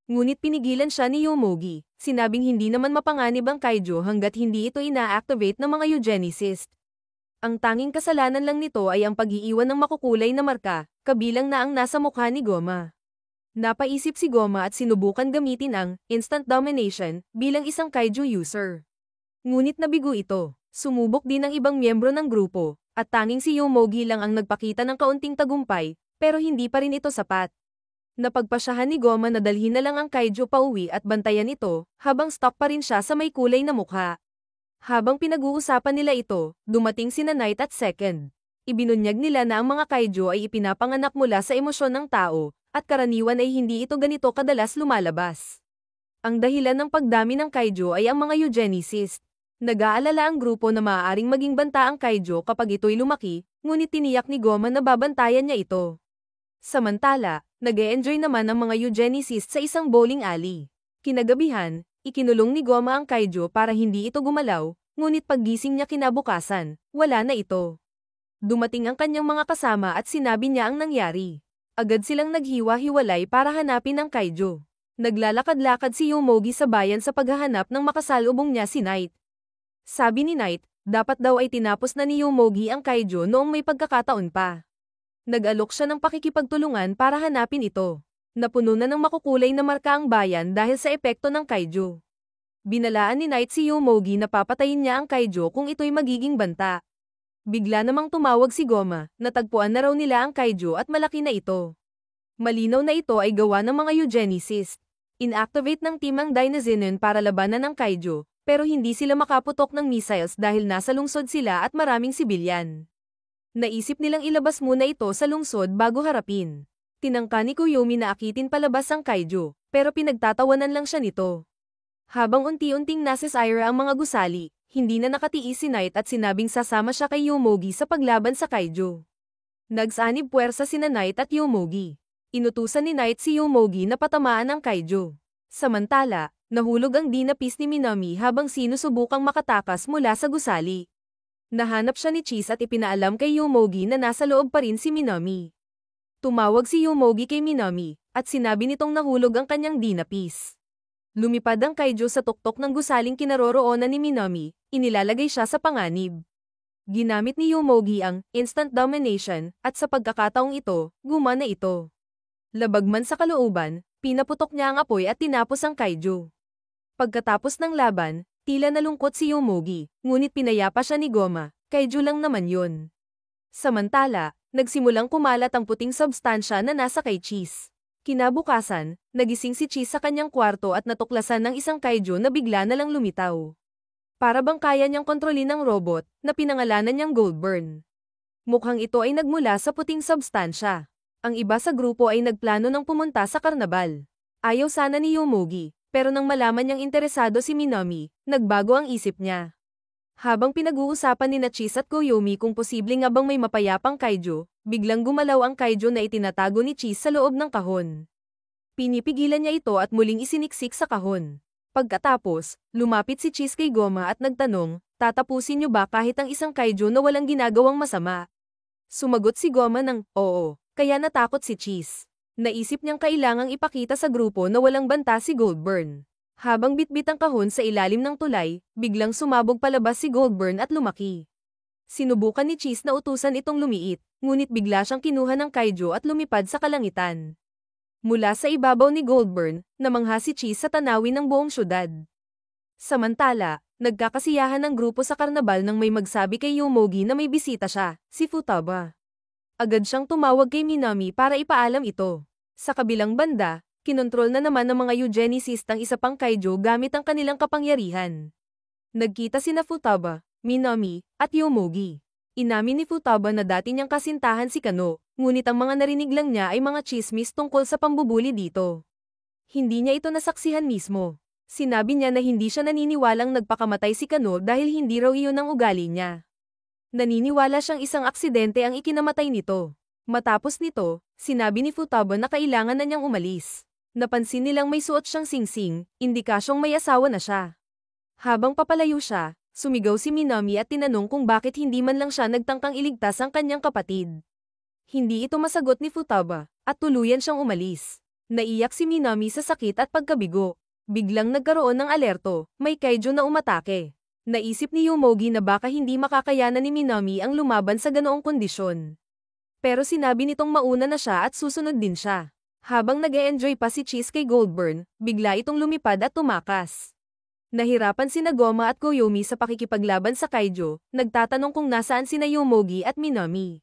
Ngunit pinigilan siya ni Yomogi, sinabing hindi naman mapanganib ang Kaiju hanggat hindi ito ina-activate ng mga eugenicist. Ang tanging kasalanan lang nito ay ang pag-iiwan ng makukulay na marka, kabilang na ang nasa mukha ni Goma. Napaisip si Goma at sinubukan gamitin ang instant domination bilang isang Kaiju user. Ngunit nabigo ito. Sumubok din ang ibang miyembro ng grupo, at tanging si Yomogi lang ang nagpakita ng kaunting tagumpay, pero hindi pa rin ito sapat. Napagpasyahan ni Goma na dalhin na lang ang Kaiju pauwi at bantayan ito, habang stuck pa rin siya sa may kulay na mukha. Habang pinag-uusapan nila ito, dumating sina Knight at Second. Ibinunyag nila na ang mga Kaiju ay ipinapanganak mula sa emosyon ng tao, at karaniwan ay hindi ito ganito kadalas lumalabas. Ang dahilan ng pagdami ng Kaiju ay ang mga eugenicist. Nag-aalala ang grupo na maaaring maging banta ang Kaiju kapag ito'y lumaki, ngunit tiniyak ni Goma na babantayan niya ito. Samantala, nag-e-enjoy naman ang mga eugenicist sa isang bowling alley. Kinagabihan, ikinulong ni Goma ang Kaiju para hindi ito gumalaw, ngunit paggising niya kinabukasan, wala na ito. Dumating ang kanyang mga kasama at sinabi niya ang nangyari. Agad silang naghiwa-hiwalay para hanapin ang Kaijo. Naglalakad-lakad si Yomogi sa bayan sa paghahanap ng makasalubong niya si Knight. Sabi ni Knight, dapat daw ay tinapos na ni Yomogi ang Kaijo noong may pagkakataon pa. Nag-alok siya ng pakikipagtulungan para hanapin ito. Napuno na ng makukulay na marka ang bayan dahil sa epekto ng Kaijo. Binalaan ni Knight si Yomogi na papatayin niya ang Kaijo kung ito'y magiging banta. Bigla namang tumawag si Goma, natagpuan na raw nila ang Kaijo at malaki na ito. Malinaw na ito ay gawa ng mga eugenicists. Inactivate ng team ang Dinozenon para labanan ang Kaijo, pero hindi sila makaputok ng missiles dahil nasa lungsod sila at maraming sibilyan. Naisip nilang ilabas muna ito sa lungsod bago harapin. Tinangka ni Koyomi na akitin palabas ang Kaijo, pero pinagtatawanan lang siya nito. Habang unti-unting nasisira ang mga gusali, hindi na nakatiis si Knight at sinabing sasama siya kay Yomogi sa paglaban sa Kaijo. Nagsanib puwersa sina Knight at Yomogi. Inutusan ni Knight si Yomogi na patamaan ang Kaijo. Samantala, nahulog ang dinapis ni Minami habang sinusubukang makatakas mula sa gusali. Nahanap siya ni Cheese at ipinaalam kay Yomogi na nasa loob pa rin si Minami. Tumawag si Yomogi kay Minami, at sinabi nitong nahulog ang kanyang dinapis. Lumipad ang Kaijo sa tuktok ng gusaling kinaroroonan ni Minami, inilalagay siya sa panganib. Ginamit ni Yomogi ang instant domination, at sa pagkakataong ito, gumana ito. Labag man sa kalooban, pinaputok niya ang apoy at tinapos ang Kaijo. Pagkatapos ng laban, tila nalungkot si Yomogi, ngunit pinayapa siya ni Goma, Kaijo lang naman yun. Samantala, nagsimulang kumalat ang puting substansya na nasa kay Cheese. Kinabukasan, nagising si Cheese sa kanyang kwarto at natuklasan ng isang Kaijo na bigla na lang lumitaw. Para bang kaya niyang kontrolin ang robot, na pinangalanan niyang Goldburn. Mukhang ito ay nagmula sa puting substansya. Ang iba sa grupo ay nagplano ng pumunta sa karnabal. Ayaw sana ni Yomogi, pero nang malaman niyang interesado si Minami, nagbago ang isip niya. Habang pinag-uusapan ni Cheese at Koyomi kung posible nga bang may mapayapang Kaijo, biglang gumalaw ang Kaijo na itinatago ni Cheese sa loob ng kahon. Pinipigilan niya ito at muling isiniksik sa kahon. Pagkatapos, lumapit si Cheese kay Goma at nagtanong, tatapusin niyo ba kahit ang isang Kaijo na walang ginagawang masama? Sumagot si Goma ng, oo, kaya natakot si Cheese. Naisip niyang kailangang ipakita sa grupo na walang banta si Goldburn. Habang bitbit ang kahon sa ilalim ng tulay, biglang sumabog palabas si Goldburn at lumaki. Sinubukan ni Cheese na utusan itong lumiit, ngunit bigla siyang kinuha ng Kaijo at lumipad sa kalangitan. Mula sa ibabaw ni Goldburn, namangha si Cheese sa tanawin ng buong syudad. Samantala, nagkakasiyahan ng grupo sa karnabal nang may magsabi kay Yomogi na may bisita siya, si Futaba. Agad siyang tumawag kay Minami para ipaalam ito. Sa kabilang banda, kinontrol na naman ng mga eugenicist ang isa pang Kaijo gamit ang kanilang kapangyarihan. Nagkita sina Futaba, Minami, at Yomogi. Inamin ni Futaba na dati niyang kasintahan si Kano, ngunit ang mga narinig lang niya ay mga chismis tungkol sa pambubuli dito. Hindi niya ito nasaksihan mismo. Sinabi niya na hindi siya naniniwalang nagpakamatay si Kano dahil hindi raw iyon ang ugali niya. Naniniwala siyang isang aksidente ang ikinamatay nito. Matapos nito, sinabi ni Futaba na kailangan na niyang umalis. Napansin nilang may suot siyang singsing, indikasyong may asawa na siya. Habang papalayo siya, sumigaw si Minami at tinanong kung bakit hindi man lang siya nagtangkang iligtas ang kanyang kapatid. Hindi ito masagot ni Futaba, at tuluyan siyang umalis. Naiyak si Minami sa sakit at pagkabigo. Biglang nagkaroon ng alerto, may Kaijo na umatake. Naisip ni Yomogi na baka hindi makakayanan ni Minami ang lumaban sa ganoong kondisyon. Pero sinabi nitong mauna na siya at susunod din siya. Habang nag-e-enjoy pa si Cheese kay Goldburn, bigla itong lumipad at tumakas. Nahirapan sina Goma at Koyomi sa pakikipaglaban sa Kaijo, nagtatanong kung nasaan sina Yomogi at Minami.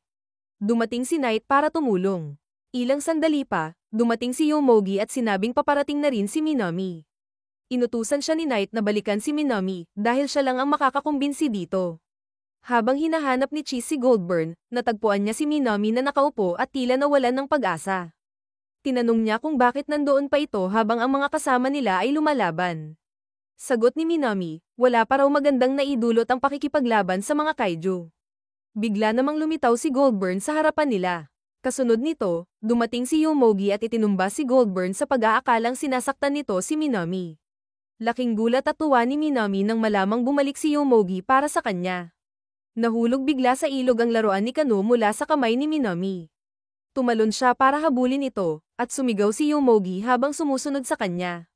Dumating si Knight para tumulong. Ilang sandali pa, dumating si Yomogi at sinabing paparating na rin si Minami. Inutusan siya ni Knight na balikan si Minami dahil siya lang ang makakakumbinsi dito. Habang hinahanap ni Cheese si Goldburn, natagpuan niya si Minami na nakaupo at tila nawalan ng pag-asa. Tinanong niya kung bakit nandoon pa ito habang ang mga kasama nila ay lumalaban. Sagot ni Minami, wala pa raw magandang naidulot ang pakikipaglaban sa mga Kaijo. Bigla namang lumitaw si Goldburn sa harapan nila. Kasunod nito, dumating si Yomogi at itinumba si Goldburn sa pag-aakalang sinasaktan nito si Minami. Laking gulat at tuwa ni Minami nang malamang bumalik si Yomogi para sa kanya. Nahulog bigla sa ilog ang laruan ni Kano mula sa kamay ni Minami. Tumalon siya para habulin ito, at sumigaw si Yomogi habang sumusunod sa kanya.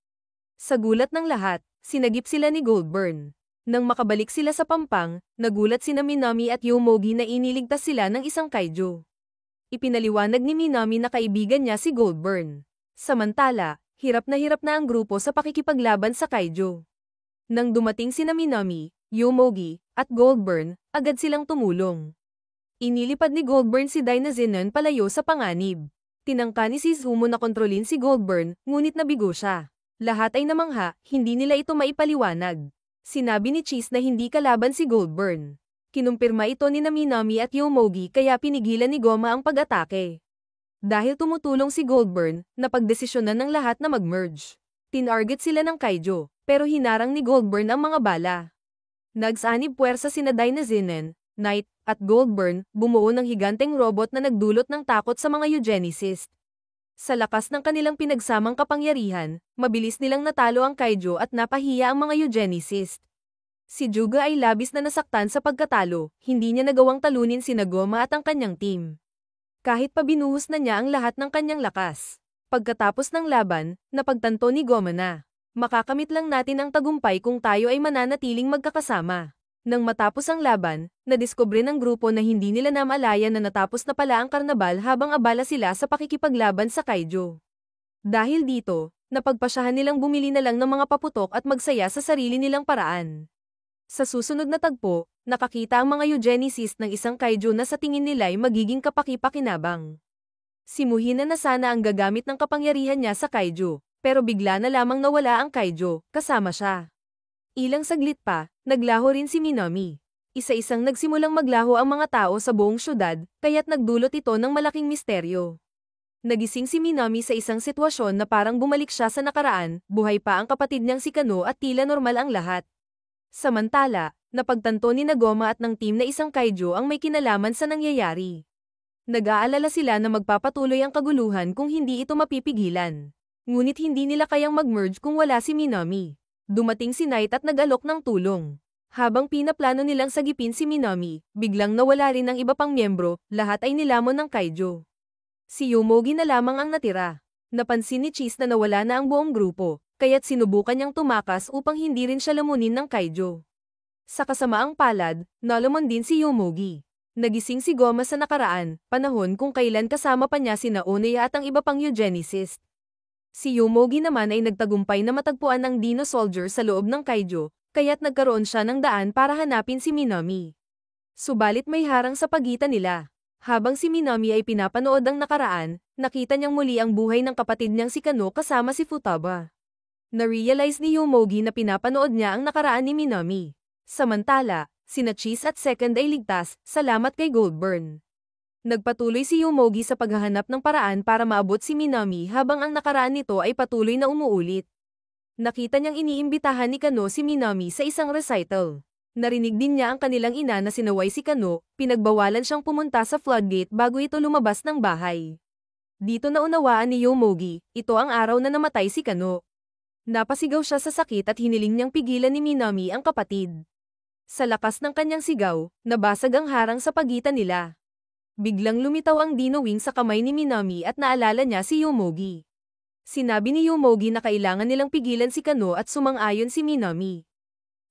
Sa gulat ng lahat, sinagip sila ni Goldburn. Nang makabalik sila sa pampang, nagulat sina Minami at Yomogi na iniligtas sila ng isang kaiju. Ipinaliwanag ni Minami na kaibigan niya si Goldburn. Samantala, hirap na ang grupo sa pakikipaglaban sa kaiju. Nang dumating sina Minami, Yomogi, at Goldburn, agad silang tumulong. Inilipad ni Goldburn si Dynazenon palayo sa panganib. Tinangka ni Shizumo na kontrolin si Goldburn, ngunit nabigo siya. Lahat ay namangha, hindi nila ito maipaliwanag. Sinabi ni Cheese na hindi kalaban si Goldburn. Kinumpirma ito ni Minami at Yomogi kaya pinigilan ni Goma ang pag-atake. Dahil tumutulong si Goldburn, napagdesisyonan ng lahat na mag-merge. Tinarget sila ng kaiju, pero hinarang ni Goldburn ang mga bala. Nagsanib puwersa sina Dynazenon, Knight, at Goldburn, bumuo ng higanteng robot na nagdulot ng takot sa mga eugenicists. Sa lakas ng kanilang pinagsamang kapangyarihan, mabilis nilang natalo ang kaiju at napahiya ang mga eugenicists. Si Juga ay labis na nasaktan sa pagkatalo, hindi niya nagawang talunin sina Goma at ang kanyang team. Kahit pa binuhos na niya ang lahat ng kanyang lakas. Pagkatapos ng laban, napagtanto ni Goma na, makakamit lang natin ang tagumpay kung tayo ay mananatiling magkakasama. Nang matapos ang laban, nadiskubre ng grupo na hindi nila namalayan na natapos na pala ang karnabal habang abala sila sa pakikipaglaban sa kaiju. Dahil dito, napagpasyahan nilang bumili na lang ng mga paputok at magsaya sa sarili nilang paraan. Sa susunod na tagpo, nakakita ang mga eugenicists ng isang kaiju na sa tingin nila ay magiging kapaki-pakinabang. Si Muhina na sana ang gagamit ng kapangyarihan niya sa kaiju, pero bigla na lamang nawala ang kaiju, kasama siya. Ilang saglit pa, naglaho rin si Minami. Isa-isang nagsimulang maglaho ang mga tao sa buong syudad, kaya't nagdulot ito ng malaking misteryo. Nagising si Minami sa isang sitwasyon na parang bumalik siya sa nakaraan, buhay pa ang kapatid niyang si Kano at tila normal ang lahat. Samantala, napagtanto ni Goma at ng team na isang kaiju ang may kinalaman sa nangyayari. Nag-aalala sila na magpapatuloy ang kaguluhan kung hindi ito mapipigilan. Ngunit hindi nila kayang mag-merge kung wala si Minami. Dumating si Knight at nag-alok ng tulong. Habang pinaplano nilang sagipin si Minami, biglang nawala rin ang iba pang miyembro, lahat ay nilamon ng kaiju. Si Yomogi na lamang ang natira. Napansin ni Cheese na nawala na ang buong grupo, kaya't sinubukan niyang tumakas upang hindi rin siya lamunin ng kaiju. Sa kasamaang palad, nalamon din si Yomogi. Nagising si Goma sa nakaraan, panahon kung kailan kasama pa niya sina Oneya at ang iba pang eugenicist. Si Yomogi naman ay nagtagumpay na matagpuan ang Dino Soldier sa loob ng kaiju, kaya't nagkaroon siya ng daan para hanapin si Minami. Subalit may harang sa pagitan nila. Habang si Minami ay pinapanood ang nakaraan, nakita niyang muli ang buhay ng kapatid niyang si Kano kasama si Futaba. Na-realize ni Yomogi na pinapanood niya ang nakaraan ni Minami. Samantala, sina Cheese at Second ay ligtas, salamat kay Goldburn. Nagpatuloy si Yomogi sa paghahanap ng paraan para maabot si Minami habang ang nakaraan nito ay patuloy na umuulit. Nakita niyang iniimbitahan ni Kano si Minami sa isang recital. Narinig din niya ang kanilang ina na sinaway si Kano, pinagbawalan siyang pumunta sa floodgate bago ito lumabas ng bahay. Dito naunawaan ni Yomogi, ito ang araw na namatay si Kano. Napasigaw siya sa sakit at hiniling niyang pigilan ni Minami ang kapatid. Sa lakas ng kanyang sigaw, nabasag ang harang sa pagitan nila. Biglang lumitaw ang Dino Wing sa kamay ni Minami at naalala niya si Yomogi. Sinabi ni Yomogi na kailangan nilang pigilan si Kano at sumang-ayon si Minami.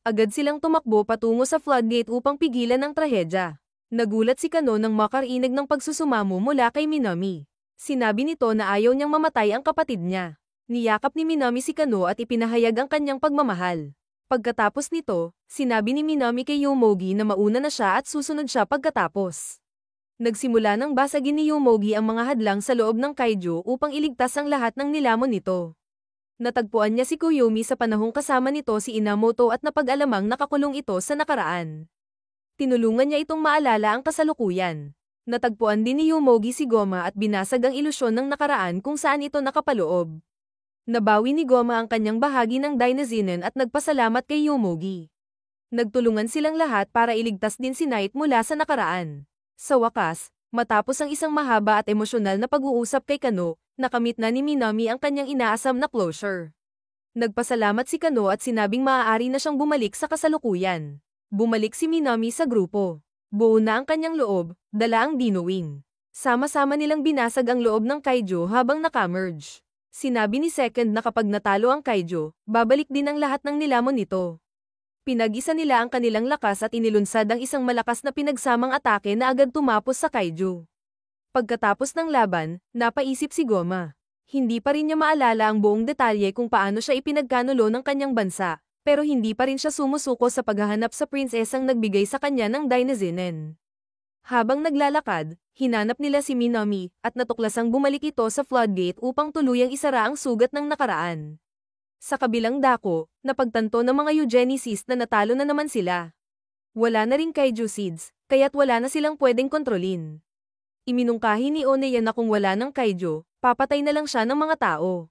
Agad silang tumakbo patungo sa floodgate upang pigilan ang trahedya. Nagulat si Kano nang makarinig ng pagsusumamo mula kay Minami. Sinabi nito na ayaw niyang mamatay ang kapatid niya. Niyakap ni Minami si Kano at ipinahayag ang kanyang pagmamahal. Pagkatapos nito, sinabi ni Minami kay Yomogi na mauna na siya at susunod siya pagkatapos. Nagsimula ng basagin ni Yomogi ang mga hadlang sa loob ng kaiju upang iligtas ang lahat ng nilamon nito. Natagpuan niya si Koyomi sa panahong kasama nito si Inamoto at napag-alamang nakakulong ito sa nakaraan. Tinulungan niya itong maalala ang kasalukuyan. Natagpuan din ni Yomogi si Goma at binasag ang ilusyon ng nakaraan kung saan ito nakapaloob. Nabawi ni Goma ang kanyang bahagi ng Dynazenon at nagpasalamat kay Yomogi. Nagtulungan silang lahat para iligtas din si Knight mula sa nakaraan. Sa wakas, matapos ang isang mahaba at emosyonal na pag-uusap kay Kano, nakamit na ni Minami ang kanyang inaasam na closure. Nagpasalamat si Kano at sinabing maaari na siyang bumalik sa kasalukuyan. Bumalik si Minami sa grupo. Buo na ang kanyang loob, dala ang Dino Wing. Sama-sama nilang binasag ang loob ng Kaijo habang nakamerge. Sinabi ni Second na kapag natalo ang Kaijo, babalik din ang lahat ng nilamon nito. Pinag-isa nila ang kanilang lakas at inilunsad ang isang malakas na pinagsamang atake na agad tumapos sa Kaijo. Pagkatapos ng laban, napaisip si Goma. Hindi pa rin niya maalala ang buong detalye kung paano siya ipinagkanulo ng kanyang bansa, pero hindi pa rin siya sumusuko sa paghahanap sa prinsesang nagbigay sa kanya ng Dainazinen. Habang naglalakad, hinanap nila si Minami, at natuklasang bumalik ito sa floodgate upang tuluyang isara ang sugat ng nakaraan. Sa kabilang dako, napagtanto ng mga eugenicist na natalo na naman sila. Wala na ring kaiju seeds, kaya't wala na silang pwedeng kontrolin. Iminungkahi ni Oneya na kung wala ng kaiju, papatay na lang siya ng mga tao.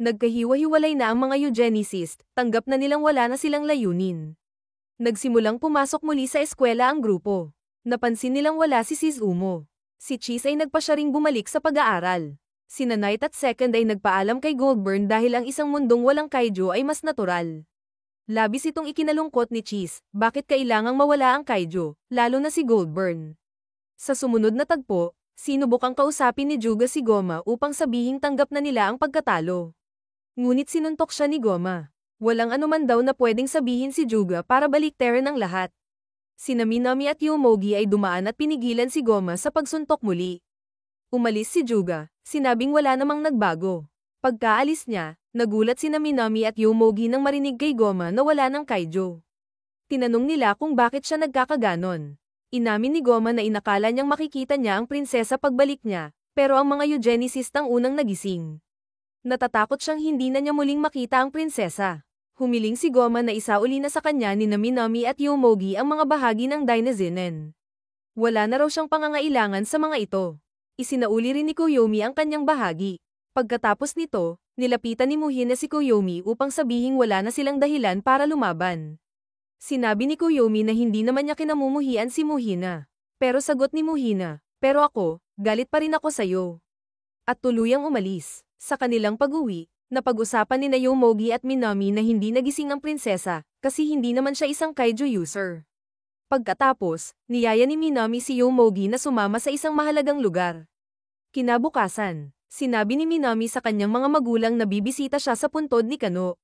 Nagkahiwa-hiwalay na ang mga eugenicist, tanggap na nilang wala na silang layunin. Nagsimulang pumasok muli sa eskwela ang grupo. Napansin nilang wala si Shizumo. Si Cheese ay nagpa siya ring bumalik sa pag-aaral. Sina Knight at Second ay nagpaalam kay Goldburn dahil ang isang mundong walang kaiju ay mas natural. Labis itong ikinalungkot ni Cheese, bakit kailangang mawala ang kaiju, lalo na si Goldburn. Sa sumunod na tagpo, sinubukang kausapin ni Juga si Goma upang sabihing tanggap na nila ang pagkatalo. Ngunit sinuntok siya ni Goma. Walang anuman daw na pwedeng sabihin si Juga para baliktarin ang lahat. Sina Minami at Yomogi ay dumaan at pinigilan si Goma sa pagsuntok muli. Umalis si Juga, sinabing wala namang nagbago. Pagkaalis niya, nagulat sina Minami at Yomogi nang marinig kay Goma na wala ng kaiju. Tinanong nila kung bakit siya nagkakaganon. Inamin ni Goma na inakala niyang makikita niya ang prinsesa pagbalik niya, pero ang mga eugenicist ang unang nagising. Natatakot siyang hindi na niya muling makita ang prinsesa. Humiling si Goma na isauli na sa kanya ni Minami at Yomogi ang mga bahagi ng Dainazinen. Wala na raw siyang pangangailangan sa mga ito. Isinauli rin ni Koyomi ang kanyang bahagi. Pagkatapos nito, nilapitan ni Muhina si Koyomi upang sabihing wala na silang dahilan para lumaban. Sinabi ni Koyomi na hindi naman niya kinamumuhian si Muhina. Pero sagot ni Muhina, pero ako, galit pa rin ako sa'yo. At tuluyang umalis. Sa kanilang pag-uwi, napag-usapan ni Yomogi at Minami na hindi nagising ang prinsesa, kasi hindi naman siya isang kaiju user. Pagkatapos, niyaya ni Minami si Yomogi na sumama sa isang mahalagang lugar. Kinabukasan, sinabi ni Minami sa kanyang mga magulang na bibisita siya sa puntod ni Kano.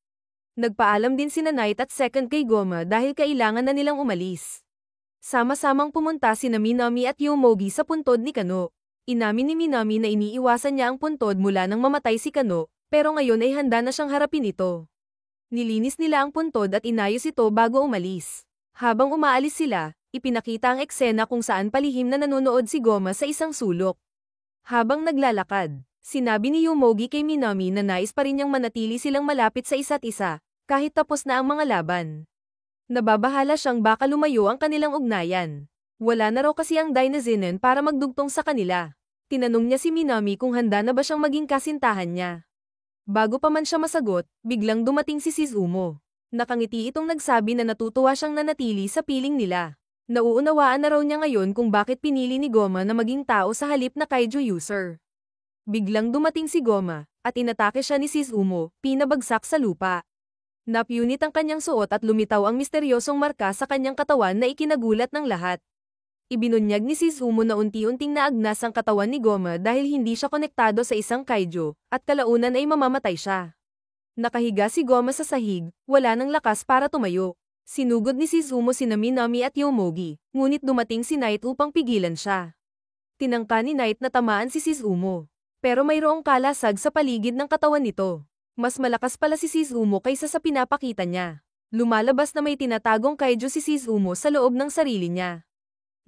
Nagpaalam din sina Knight at Second kay Goma dahil kailangan na nilang umalis. Sama-samang pumunta sina Minami at Yomogi sa puntod ni Kano. Inamin ni Minami na iniiwasan niya ang puntod mula nang mamatay si Kano, pero ngayon ay handa na siyang harapin ito. Nilinis nila ang puntod at inayos ito bago umalis. Habang umaalis sila, ipinakita ang eksena kung saan palihim na nanonood si Goma sa isang sulok. Habang naglalakad, sinabi ni Yomogi kay Minami na nais pa rin niyang manatili silang malapit sa isa't isa, kahit tapos na ang mga laban. Nababahala siyang baka lumayo ang kanilang ugnayan. Wala na raw kasi ang Dainazinen para magdugtong sa kanila. Tinanong niya si Minami kung handa na ba siyang maging kasintahan niya. Bago pa man siya masagot, biglang dumating si Shizumo. Nakangiti itong nagsabi na natutuwa siyang nanatili sa piling nila. Nauunawaan na raw niya ngayon kung bakit pinili ni Goma na maging tao sa halip na kaiju user. Biglang dumating si Goma, at inatake siya ni Shizumo, pinabagsak sa lupa. Napunit ang kanyang suot at lumitaw ang misteryosong marka sa kanyang katawan na ikinagulat ng lahat. Ibinunyag ni Shizumo na unti-unting naagnas ang katawan ni Goma dahil hindi siya konektado sa isang kaiju, at kalaunan ay mamamatay siya. Nakahiga si Goma sa sahig, wala nang lakas para tumayo. Sinugod ni Shizumo sina Minami at Yomogi, ngunit dumating si Knight upang pigilan siya. Tinangka ni Knight na tamaan si Shizumo. Pero mayroong kalasag sa paligid ng katawan nito. Mas malakas pala si Shizumo kaysa sa pinapakita niya. Lumalabas na may tinatagong kaiju si Shizumo sa loob ng sarili niya.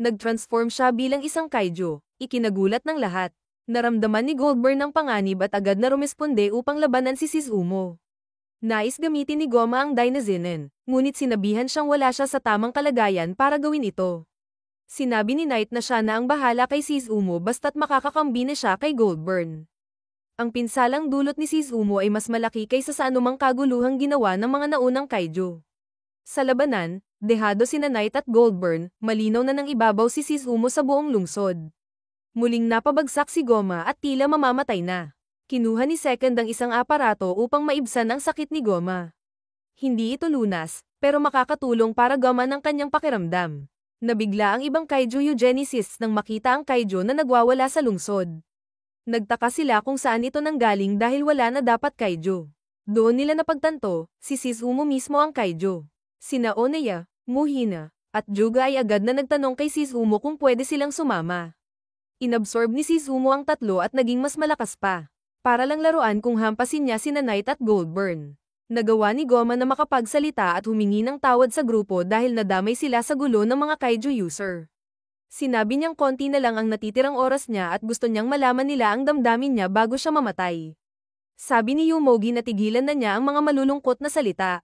Nag-transform siya bilang isang kaiju, ikinagulat ng lahat. Naramdaman ni Goldburn ang panganib at agad na rumesponde upang labanan si Shizumo. Nais gamitin ni Goma ang Dainazinen, ngunit sinabihan siyang wala siya sa tamang kalagayan para gawin ito. Sinabi ni Knight na siya na ang bahala kay Shizumo basta't makakakambine siya kay Goldburn. Ang pinsalang dulot ni Shizumo ay mas malaki kaysa sa anumang kaguluhang ginawa ng mga naunang kaiju. Sa labanan, dehado sina Knight at Goldburn, malinaw na nang ibabaw si Shizumo sa buong lungsod. Muling napabagsak si Goma at tila mamamatay na. Kinuha ni Second ang isang aparato upang maibsan ang sakit ni Goma. Hindi ito lunas, pero makakatulong para gaman ang kanyang pakiramdam. Nabigla ang ibang kaiju eugenicists nang makita ang kaiju na nagwawala sa lungsod. Nagtaka sila kung saan ito nanggaling dahil wala na dapat kaiju. Doon nila napagtanto, si Shizumu mismo ang kaiju. Sina Oneya, Muhina, at Juga ay agad na nagtanong kay Shizumu kung pwede silang sumama. Inabsorb ni Shizumu ang tatlo at naging mas malakas pa. Para lang laruan kung hampasin niya sina Knight at Goldburn. Nagawa ni Goma na makapagsalita at humingi ng tawad sa grupo dahil nadamay sila sa gulo ng mga kaiju user. Sinabi niyang konti na lang ang natitirang oras niya at gusto niyang malaman nila ang damdamin niya bago siya mamatay. Sabi ni Yumogi na tigilan na niya ang mga malulungkot na salita.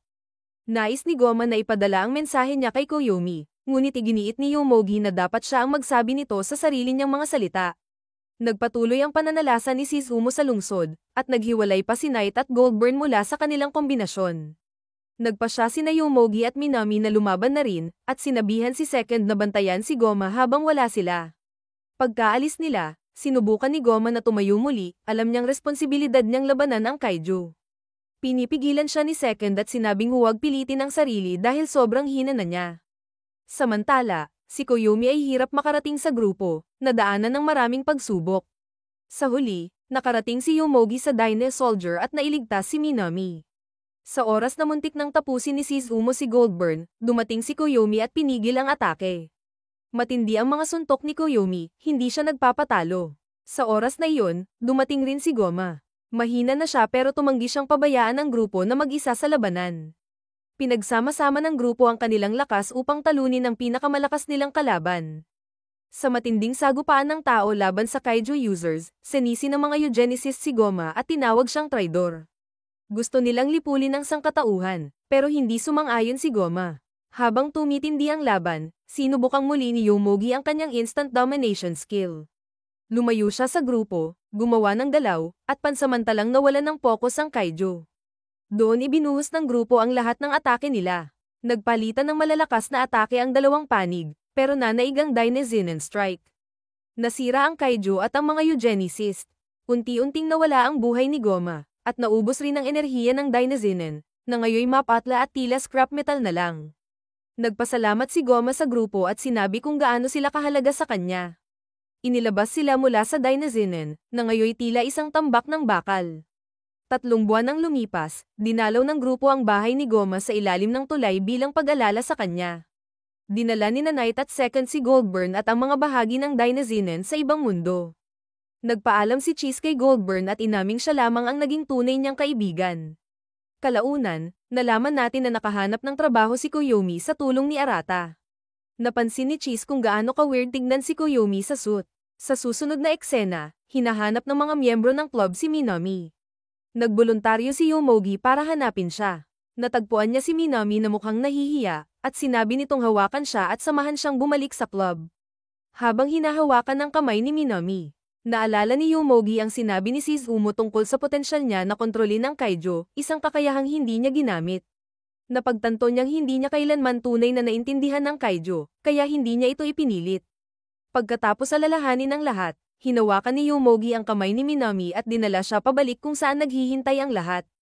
Nais ni Goma na ipadala ang mensahe niya kay Koyomi, ngunit iginiit ni Yumogi na dapat siya ang magsabi nito sa sarili niyang mga salita. Nagpatuloy ang pananalasa ni Shizumu sa lungsod, at naghiwalay pa si Knight at Goldburn mula sa kanilang kombinasyon. Nagpasya sina Yumogi at Minami na lumaban na rin, at sinabihan si Second na bantayan si Goma habang wala sila. Pagkaalis nila, sinubukan ni Goma na tumayo muli, alam niyang responsibilidad niyang labanan ang kaiju. Pinipigilan siya ni Second at sinabing huwag pilitin ang sarili dahil sobrang hina na niya. Samantala, si Koyomi ay hirap makarating sa grupo, nadaanan ng maraming pagsubok. Sa huli, nakarating si Yumogi sa Dine Soldier at nailigtas si Minami. Sa oras na muntik nang tapusin ni Shizumu si Goldburn, dumating si Koyomi at pinigil ang atake. Matindi ang mga suntok ni Koyomi, hindi siya nagpapatalo. Sa oras na iyon, dumating rin si Goma. Mahina na siya pero tumanggi siyang pabayaan ang grupo na mag-isa sa labanan. Pinagsama-sama ng grupo ang kanilang lakas upang talunin ang pinakamalakas nilang kalaban. Sa matinding sagupaan ng tao laban sa kaiju users, sinisi ng mga eugenicists si Goma at tinawag siyang traidor. Gusto nilang lipulin ang sangkatauhan, pero hindi sumang-ayon si Goma. Habang tumitindi ang laban, sinubukang muli ni Yumogi ang kanyang instant domination skill. Lumayo siya sa grupo, gumawa ng galaw, at pansamantalang nawalan ng focus ang kaiju. Doon ibinuhos ng grupo ang lahat ng atake nila. Nagpalitan ng malalakas na atake ang dalawang panig, pero nanaig ang Dine-Zinen strike. Nasira ang kaiju at ang mga eugenicist. Unti-unting nawala ang buhay ni Goma, at naubos rin ang enerhiya ng Dine-Zinen, na ngayoy mapatla at tila scrap metal na lang. Nagpasalamat si Goma sa grupo at sinabi kung gaano sila kahalaga sa kanya. Inilabas sila mula sa Dine-Zinen, na ngayoy tila isang tambak ng bakal. 3 buwan nang lumipas, dinalaw ng grupo ang bahay ni Goma sa ilalim ng tulay bilang pag-alala sa kanya. Dinala ni Knight at Second si Goldburn at ang mga bahagi ng Dine-Zinen sa ibang mundo. Nagpaalam si Cheese kay Goldburn at inaming siya lamang ang naging tunay niyang kaibigan. Kalaunan, nalaman natin na nakahanap ng trabaho si Koyomi sa tulong ni Arata. Napansin ni Cheese kung gaano ka-weird tignan si Koyomi sa suit. Sa susunod na eksena, hinahanap ng mga miyembro ng club si Minami. Nagboluntaryo si Yumogi para hanapin siya. Natagpuan niya si Minami na mukhang nahihiya, at sinabi nitong hawakan siya at samahan siyang bumalik sa club. Habang hinahawakan ng kamay ni Minami, naalala ni Yumogi ang sinabi ni Shizumu tungkol sa potensyal niya na kontrolin ang kaiju, isang kakayahang hindi niya ginamit. Napagtanto niyang hindi niya kailanman tunay na naintindihan ng kaiju, kaya hindi niya ito ipinilit. Pagkatapos alalahanin ang lahat, hinawakan ni Yumogi ang kamay ni Minami at dinala siya pabalik kung saan naghihintay ang lahat.